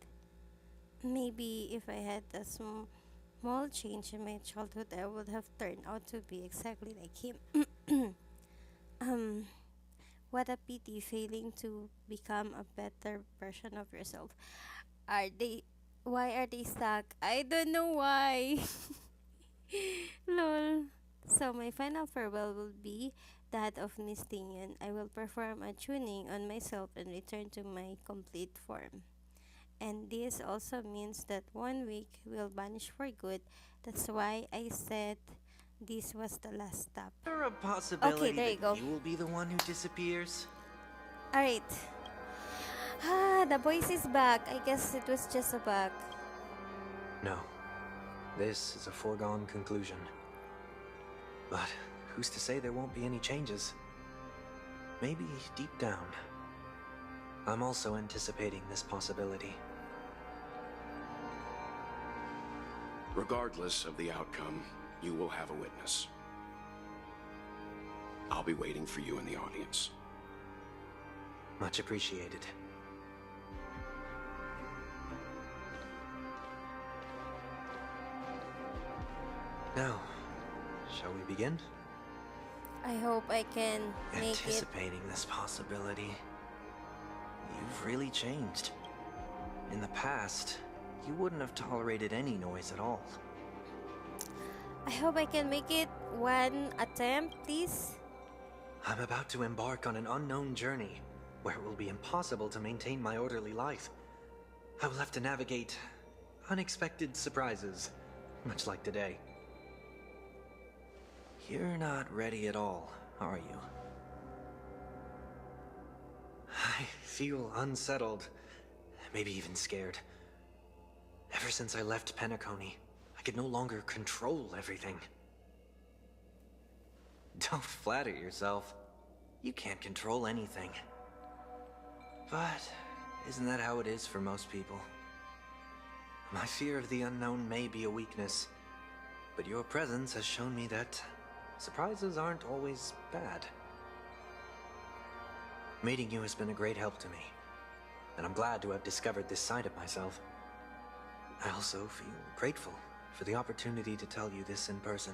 Maybe if I had a small change in my childhood, I would have turned out to be exactly like him. um, what a pity failing to become a better version of yourself. Are they? Why are they stuck? I don't know why. Lol. So my final farewell will be that of Miss Tingyun. I will perform a tuning on myself and return to my complete form. And this also means that 1 week will vanish for good. That's why I said this was the last stop. Is there a possibility Okay, there you go. that you will be the one who disappears? Alright. The voice is back. I guess it was just a bug. No. This is a foregone conclusion. But who's to say there won't be any changes? Maybe deep down, I'm also anticipating this possibility. Regardless of the outcome, you will have a witness. I'll be waiting for you in the audience. Much appreciated. Now, shall we begin? I hope I can make it. Anticipating this possibility. You've really changed. In the past, you wouldn't have tolerated any noise at all. I hope I can make it one attempt, please. I'm about to embark on an unknown journey, where it will be impossible to maintain my orderly life. I will have to navigate unexpected surprises, much like today. You're not ready at all, are you? I feel unsettled, maybe even scared. Ever since I left Penacony, I could no longer control everything. Don't flatter yourself. You can't control anything. But isn't that how it is for most people? My fear of the unknown may be a weakness, but your presence has shown me that surprises aren't always bad. Meeting you has been a great help to me, and I'm glad to have discovered this side of myself. I also feel grateful for the opportunity to tell you this in person.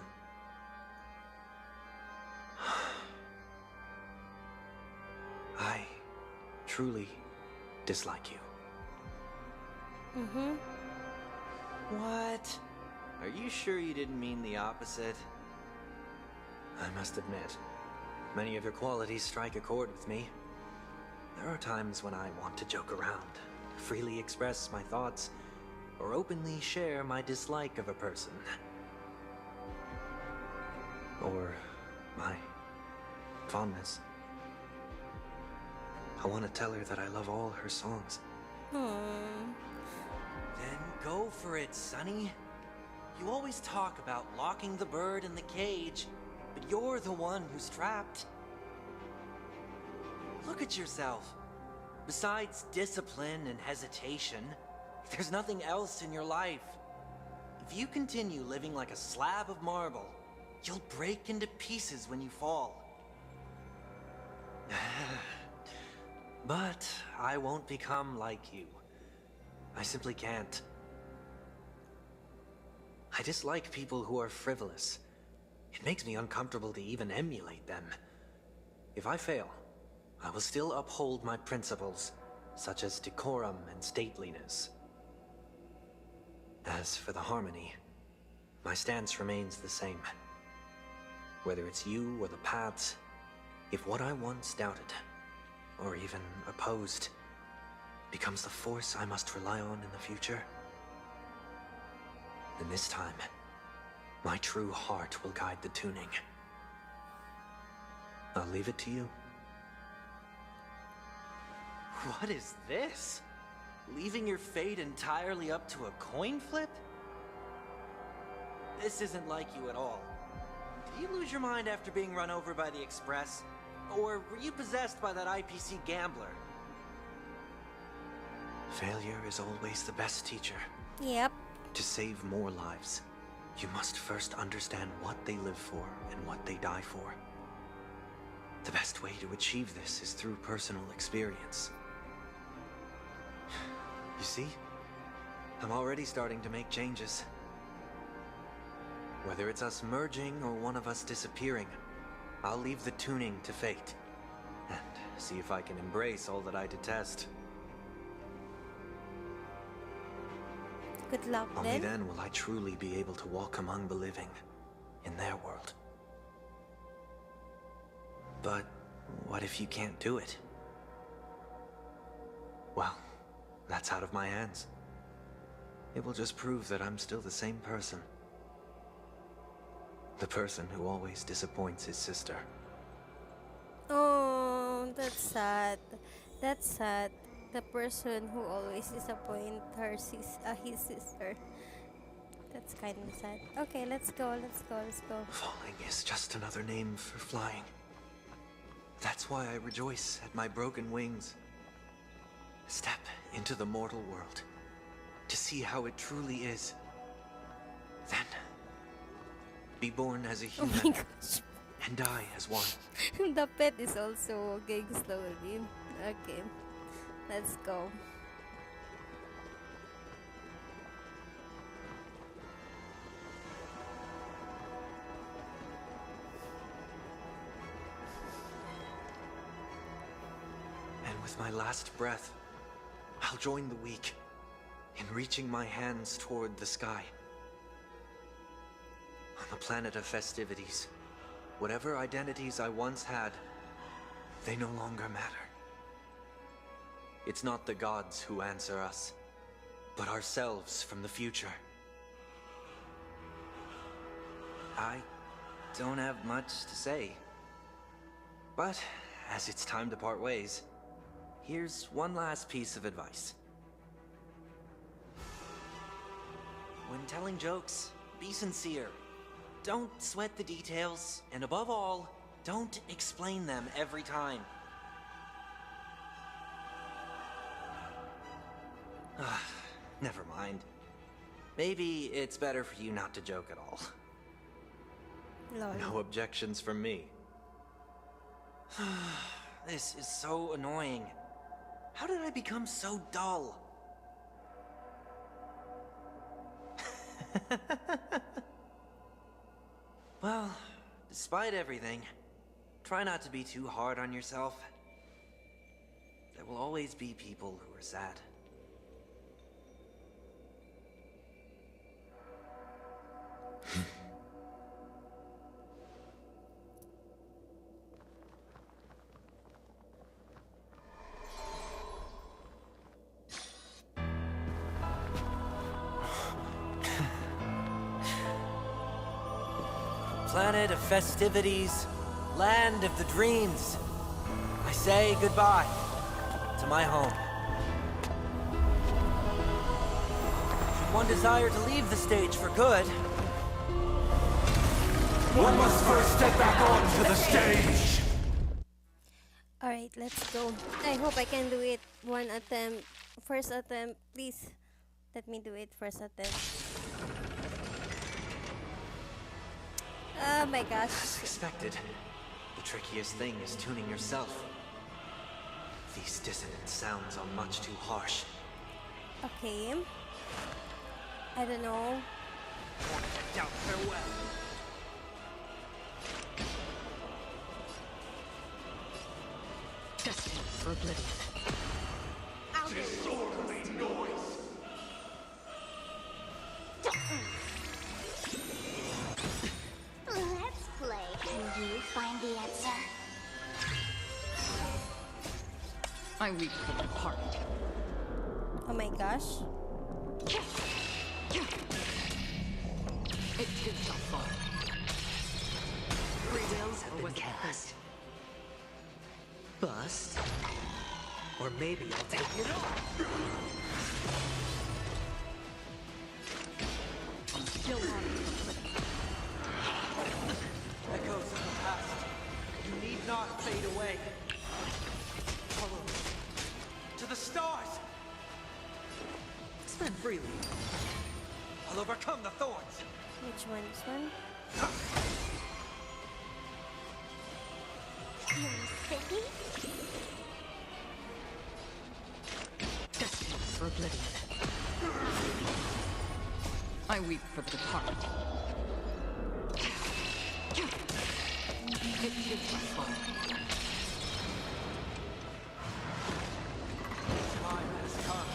I truly dislike you. What? Are you sure you didn't mean the opposite? I must admit, many of your qualities strike a chord with me. There are times when I want to joke around, freely express my thoughts, or openly share my dislike of a person. Or my fondness. I want to tell her that I love all her songs. Then go for it, Sonny. You always talk about locking the bird in the cage, but you're the one who's trapped. Look at yourself. Besides discipline and hesitation, there's nothing else in your life. If you continue living like a slab of marble, you'll break into pieces when you fall. But I won't become like you. I simply can't. I dislike people who are frivolous. It makes me uncomfortable to even emulate them. If I fail, I will still uphold my principles, such as decorum and stateliness. As for the harmony, my stance remains the same. Whether it's you or the paths, if what I once doubted, or even opposed, becomes the force I must rely on in the future, then this time, my true heart will guide the tuning. I'll leave it to you. What is this? Leaving your fate entirely up to a coin flip? This isn't like you at all. Did you lose your mind after being run over by the Express? Or were you possessed by that IPC gambler? Failure is always the best teacher. Yep. To save more lives, you must first understand what they live for and what they die for. The best way to achieve this is through personal experience. You see? I'm already starting to make changes. Whether it's us merging or one of us disappearing, I'll leave the tuning to fate, and see if I can embrace all that I detest. Good luck Only then. then will I truly be able to walk among the living, in their world. But what if you can't do it? Well, that's out of my hands. It will just prove that I'm still the same person. The person who always disappoints his sister. Oh, that's sad. That's sad. The person who always disappoints his sister. That's kind of sad. Okay, let's go. Falling is just another name for flying. That's why I rejoice at my broken wings. Step into the mortal world to see how it truly is. Then, be born as a Oh human my gosh. and die as one. The pet is also walking slowly. Okay, let's go. And with my last breath, I'll join the weak in reaching my hands toward the sky. On the planet of festivities, whatever identities I once had, they no longer matter. It's not the gods who answer us, but ourselves from the future. I don't have much to say. But as it's time to part ways, here's one last piece of advice. When telling jokes, be sincere. Don't sweat the details, and above all, don't explain them every time. Never mind. Maybe it's better for you not to joke at all. Lol. No objections from me. This is so annoying. How did I become so dull? Well, despite everything, try not to be too hard on yourself. There will always be people who are sad. Planet of festivities, land of the dreams. I say goodbye to my home. Should one desire to leave the stage for good, One must first step back onto the stage. Alright, let's go. I hope I can do it one attempt. First attempt, please. Let me do it first attempt. Oh my gosh. As expected, the trickiest thing is tuning yourself. These dissonant sounds are much too harsh. Okay. I don't know. down farewell. Destined for oblivion. Disorderly noise. I weep for the heart. Oh my gosh. It did not fall. Free wills have been cast. Bust. Or maybe I'll take it off. Still on. Echoes of the past. You need not fade away. Follow me. To the stars! Spend freely. I'll overcome the thorns. Which one? This one? You silly? Destined for oblivion. I weep for the departed. It did not fall. Time has come.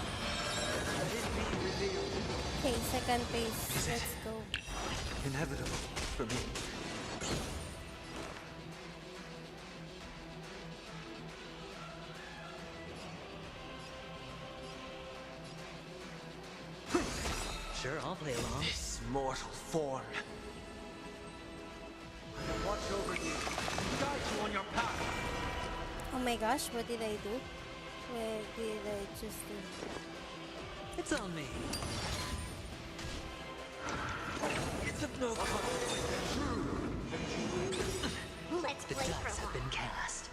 Let it be revealed. Okay, second phase. Let's go. Inevitable for me. Sure, I'll play along. This mortal form. Watch over you. Guide you on your path. Oh my gosh, what did I do? What did I just do? It's on me. It's of no consequence. Let's The play dice for a have while. been cast.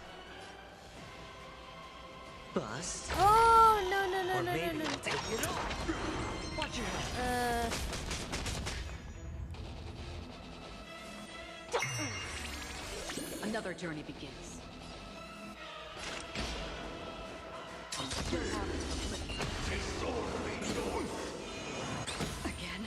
Bust. Oh, no, no, no, Or no, no, maybe no. I'll take it off. Watch your head. Another journey begins. Again.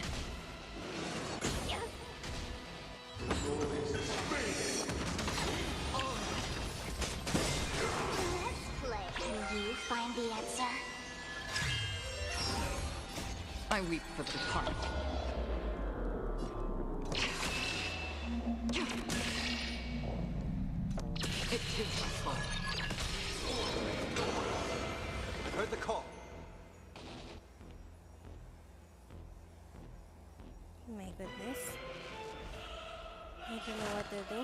Let's play. Can you find the answer? I weep for the departed. It did not fall. I heard the call. Oh my goodness. I don't know what to do.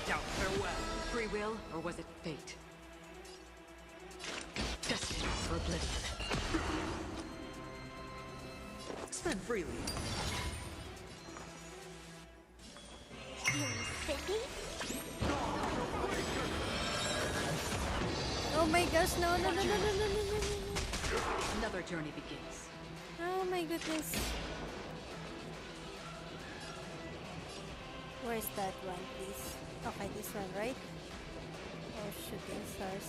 Doubt farewell. Free will, or was it fate? Destined for oblivion. Spend freely. You silly? Oh my gosh, no, no, no, no, no, no, no, no, no. Another journey begins. Oh my goodness. Where's that one, please? Okay, this one, right? Oh, shooting stars.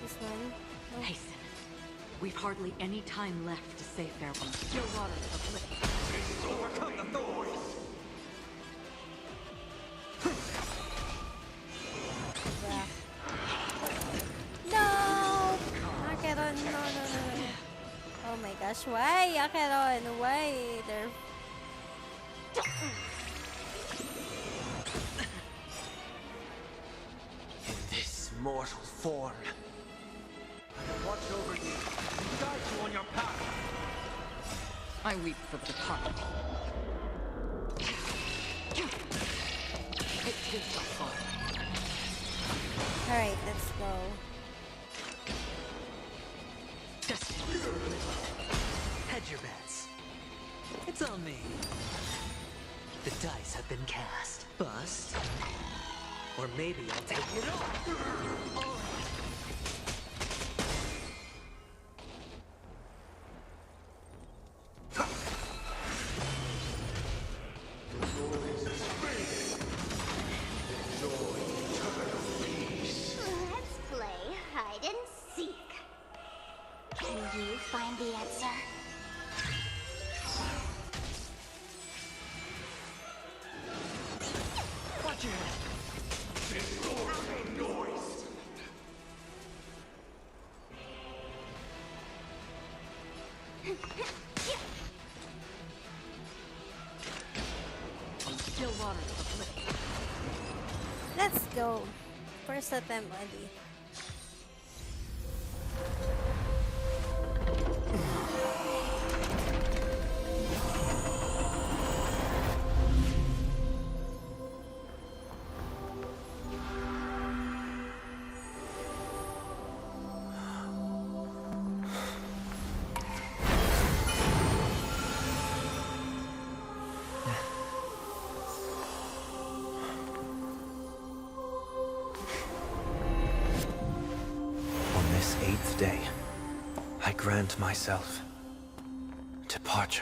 This one? No. Hasten. We've hardly any time left to say farewell. Still water of oblivion. Overcome the thorns. Yeah. No! Acheron, no, no, no, no. Oh my gosh, why, Acheron? Why? They're... In this mortal form. I will watch over you. Guide you on your path. I weep for the departed. It did not fall. Alright, let's go. Destined for oblivion. Hedge your bets. It's on me. The dice have been cast. Bust. Or maybe I'll take it off. Let's play hide and seek. Can you find the answer? Watch your head. Still water of oblivion. Let's go. First attempt, Ali. This 8th day, I grant myself departure.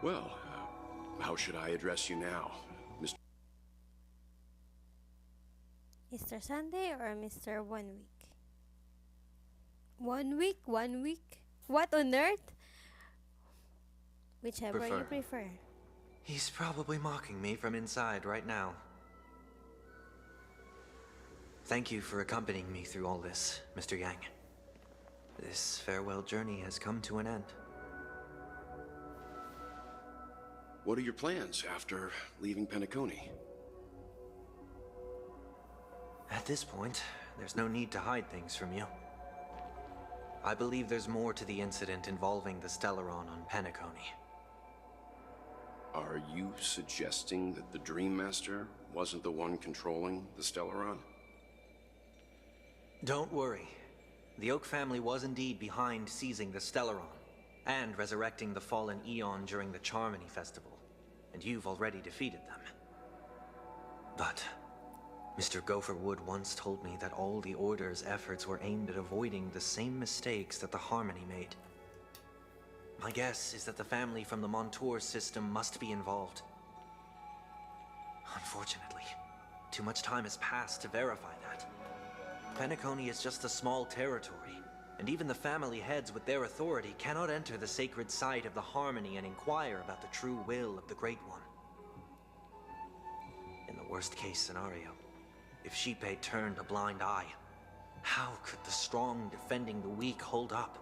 Well, how should I address you now, Mr. Mr. Sunday or Mr. 1 week? 1 week? 1 week? What on earth? Whichever you prefer. He's probably mocking me from inside right now. Thank you for accompanying me through all this, Mr. Yang. This farewell journey has come to an end. What are your plans after leaving Penacony? At this point, there's no need to hide things from you. I believe there's more to the incident involving the Stellaron on Penacony. Are you suggesting that the Dream Master wasn't the one controlling the Stellaron? Don't worry. The Oak family was indeed behind seizing the Stellaron and resurrecting the fallen Eon during the Charmony Festival, and you've already defeated them. But Mr. Gopher Wood once told me that all the Order's efforts were aimed at avoiding the same mistakes that the Harmony made. My guess is that the family from the Montour system must be involved. Unfortunately, too much time has passed to verify that. Penacony is just a small territory, and even the family heads with their authority cannot enter the sacred site of the Harmony and inquire about the true will of the Great One. In the worst-case scenario, if Xipe turned a blind eye, how could the strong defending the weak hold up?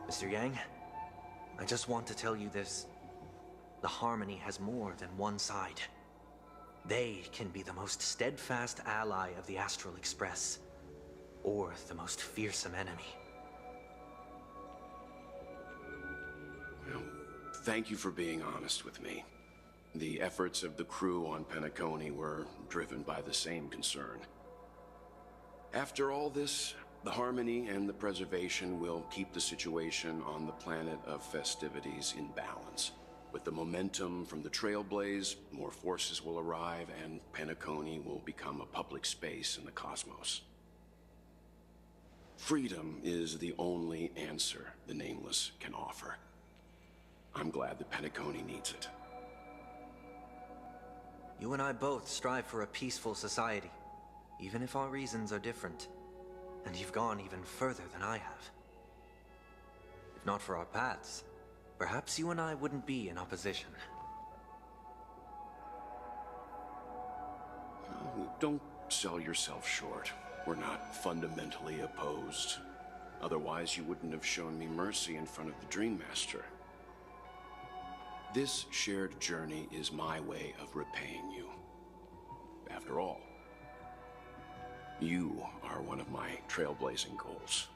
Mr. Yang, I just want to tell you this. The Harmony has more than one side. They can be the most steadfast ally of the Astral Express, or the most fearsome enemy. Well, thank you for being honest with me. The efforts of the crew on Penacony were driven by the same concern. After all this, the Harmony and the Preservation will keep the situation on the planet of festivities in balance. With the momentum from the Trailblaze, more forces will arrive and Penacony will become a public space in the cosmos. Freedom is the only answer the Nameless can offer. I'm glad that Penacony needs it. You and I both strive for a peaceful society, even if our reasons are different. And you've gone even further than I have. If not for our paths, perhaps you and I wouldn't be in opposition. Don't sell yourself short. We're not fundamentally opposed. Otherwise, you wouldn't have shown me mercy in front of the Dream Master. This shared journey is my way of repaying you. After all, you are one of my trailblazing goals.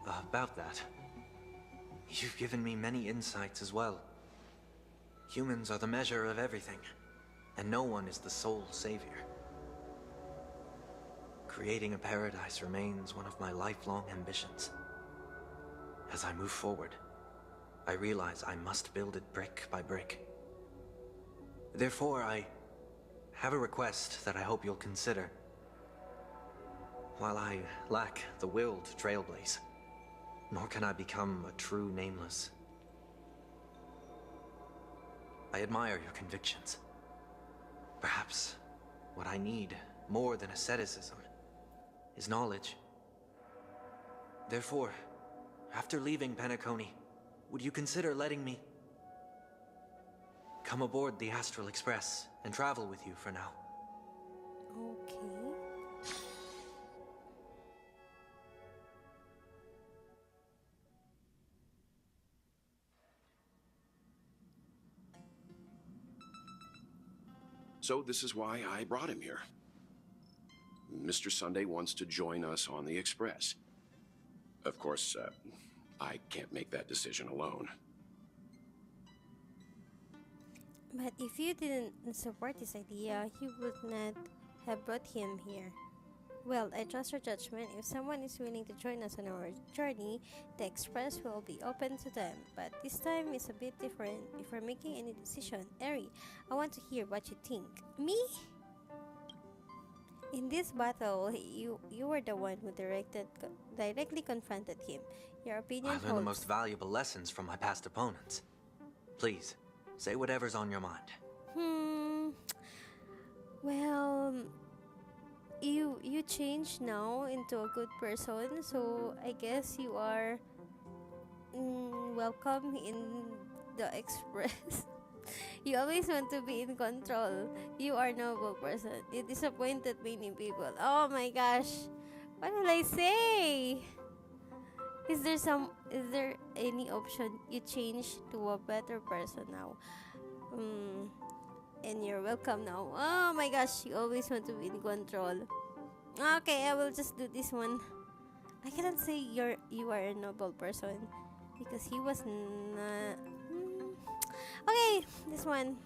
About that, you've given me many insights as well. Humans are the measure of everything, and no one is the sole savior. Creating a paradise remains one of my lifelong ambitions. As I move forward, I realize I must build it brick by brick. Therefore, I have a request that I hope you'll consider. While I lack the will to trailblaze, nor can I become a true Nameless, I admire your convictions. Perhaps what I need, more than asceticism, is knowledge. Therefore, after leaving Penacony, would you consider letting me come aboard the Astral Express and travel with you for now? So this is why I brought him here. Mr. Sunday wants to join us on the Express. Of course, I can't make that decision alone. But if you didn't support this idea, you would not have brought him here. Well, I trust your judgment. If someone is willing to join us on our journey, the Express will be open to them. But this time is a bit different. If we're making any decision, Eri, I want to hear what you think. Me? In this battle, you were the one who directly confronted him. Your opinion I learned the most valuable lessons from my past opponents. Please, say whatever's on your mind. Well, you changed now into a good person, so I guess you are welcome in the Express. You always want to be in control. You are a noble person. You disappointed many people. Oh my gosh. What will I say? Is there any option you change to a better person now? And you're welcome now. Oh my gosh, you always want to be in control. Okay, I will just do this one. I cannot say you are a noble person because he was not. Okay, this one.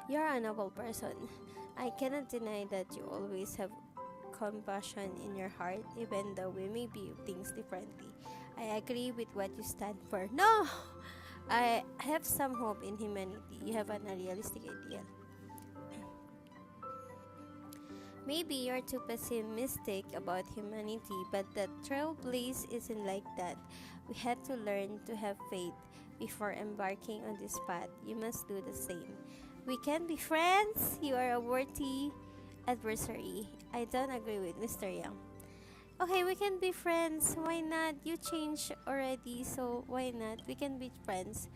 You're a noble person. I cannot deny that you always have compassion in your heart, even though we may view things differently. I agree with what you stand for. No! I have some hope in humanity. You have an unrealistic ideal. Maybe you're too pessimistic about humanity, but the trailblaze isn't like that. We had to learn to have faith before embarking on this path. You must do the same. We can be friends. You are a worthy adversary. I don't agree with Mr. Young. Okay, we can be friends. Why not? You changed already, so why not? We can be friends.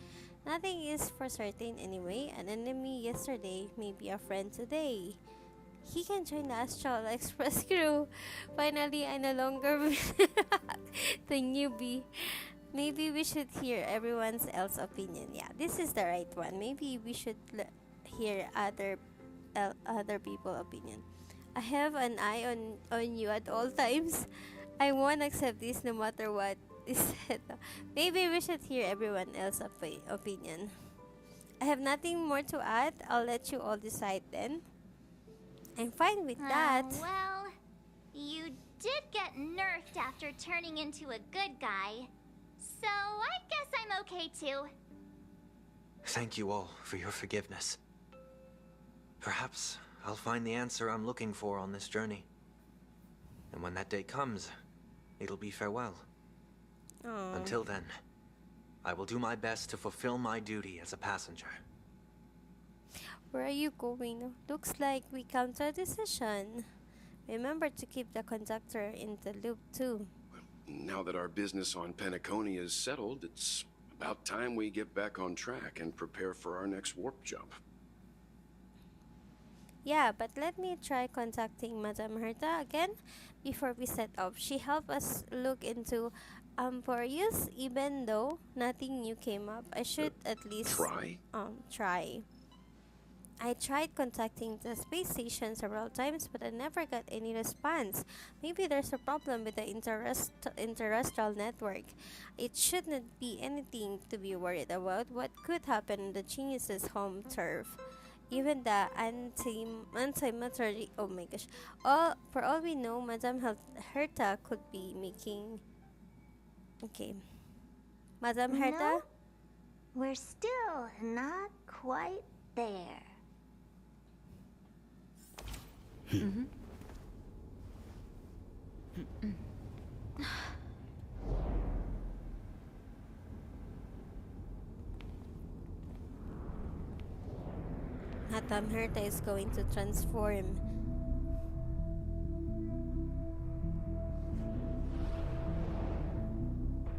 Nothing is for certain anyway. An enemy yesterday may be a friend today. He can join the Astral Express crew. Finally, I no longer the newbie. Maybe we should hear everyone else's opinion. Yeah, this is the right one. Maybe we should hear other people's opinion. I have an eye on you at all times. I won't accept this no matter what is said. Maybe we should hear everyone else's opinion. I have nothing more to add. I'll let you all decide then. I'm fine with that. Well, you did get nerfed after turning into a good guy. So I guess I'm okay too. Thank you all for your forgiveness. Perhaps I'll find the answer I'm looking for on this journey. And when that day comes, it'll be farewell. Aww. Until then, I will do my best to fulfill my duty as a passenger. Where are you going? Looks like we come to a decision. Remember to keep the conductor in the loop too. Now that our business on Penacony is settled, it's about time we get back on track and prepare for our next warp jump. Yeah, but let me try contacting Madame Herta again before we set off. She helped us look into Amporius, even though nothing new came up. I should at least try. I tried contacting the space station several times, but I never got any response. Maybe there's a problem with the interterrestrial network. It shouldn't be anything to be worried about. What could happen on the Genius's home turf? Even the antimatter. Oh my gosh! For all we know, Madame Herta could be making. Okay, Madame Herta. No, we're still not quite there. Mm-hmm. Madame Herta is going to transform.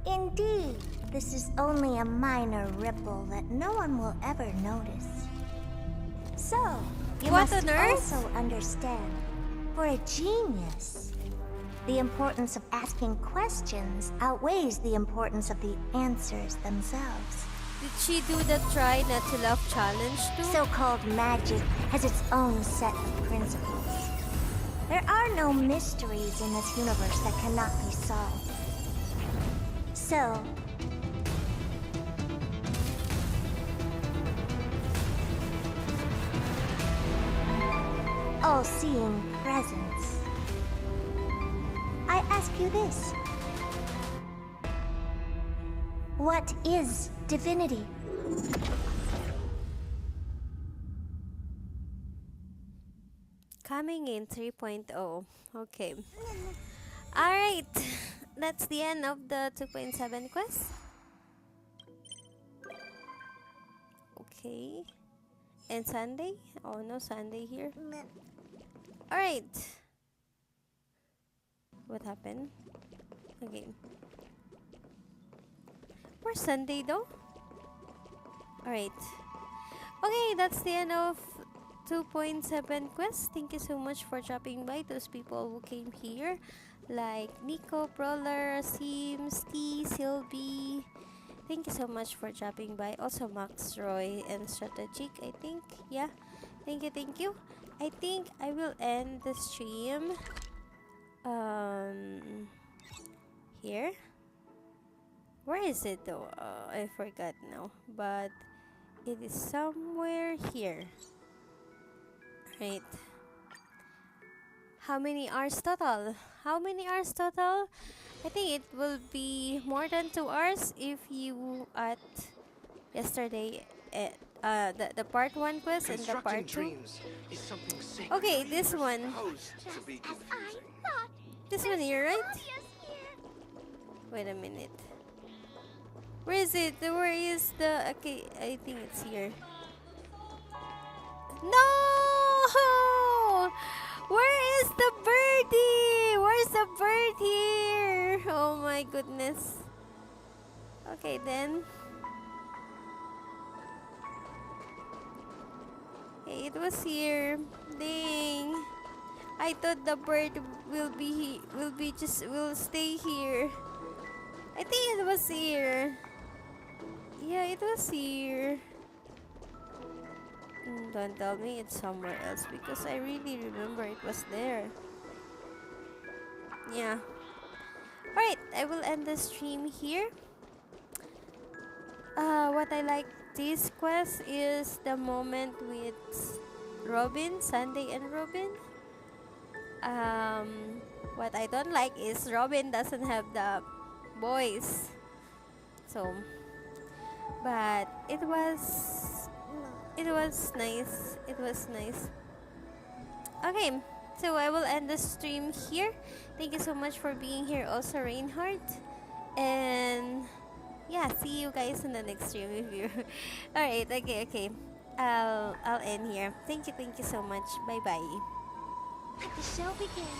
Indeed, this is only a minor ripple that no one will ever notice. So, you What must on earth? also understand, for a genius, The importance of asking questions outweighs the importance of the answers themselves. Did she do the try not to laugh challenge too? So-called magic has its own set of principles. There are no mysteries in this universe that cannot be solved. So, all-seeing presence. I ask you this. What is divinity? Coming in 3.0. Okay. Alright. That's the end of the 2.7 quest. Okay. And Sunday? Oh, no Sunday here. Alright. What happened? Okay. Where's Sunday though? Alright. Okay, that's the end of 2.7 quest. Thank you so much for dropping by, those people who came here. Like Nico, Brawler, Sims, T, Sylvie. Thank you so much for dropping by. Also Max, Roy, and Strategic, I think. Yeah. Thank you, thank you. I think I will end the stream here. Where is it though? I forgot now. But it is somewhere here. Right. How many hours total? How many hours total? I think it will be more than 2 hours if you at yesterday the part 1 quest and the part 2. Okay, this one. This one here, right? Wait a minute. Where is it? Where is the... Okay, I think it's here. No! Where is the birdie? Where's the bird here? Oh my goodness. Okay then. Hey, it was here. Dang. I thought the bird will stay here. I think it was here. Yeah, it was here. Don't tell me it's somewhere else because I really remember it was there. Yeah. Alright, I will end the stream here. What I like this quest is the moment with Robin, Sunday and Robin. What I don't like is Robin doesn't have the voice. So, but it was nice. It was nice. Okay, so I will end the stream here. Thank you so much for being here, also Reinhardt. And yeah, see you guys in the next stream if you. Alright, okay. I'll end here. Thank you so much. Bye bye. Let the show begin.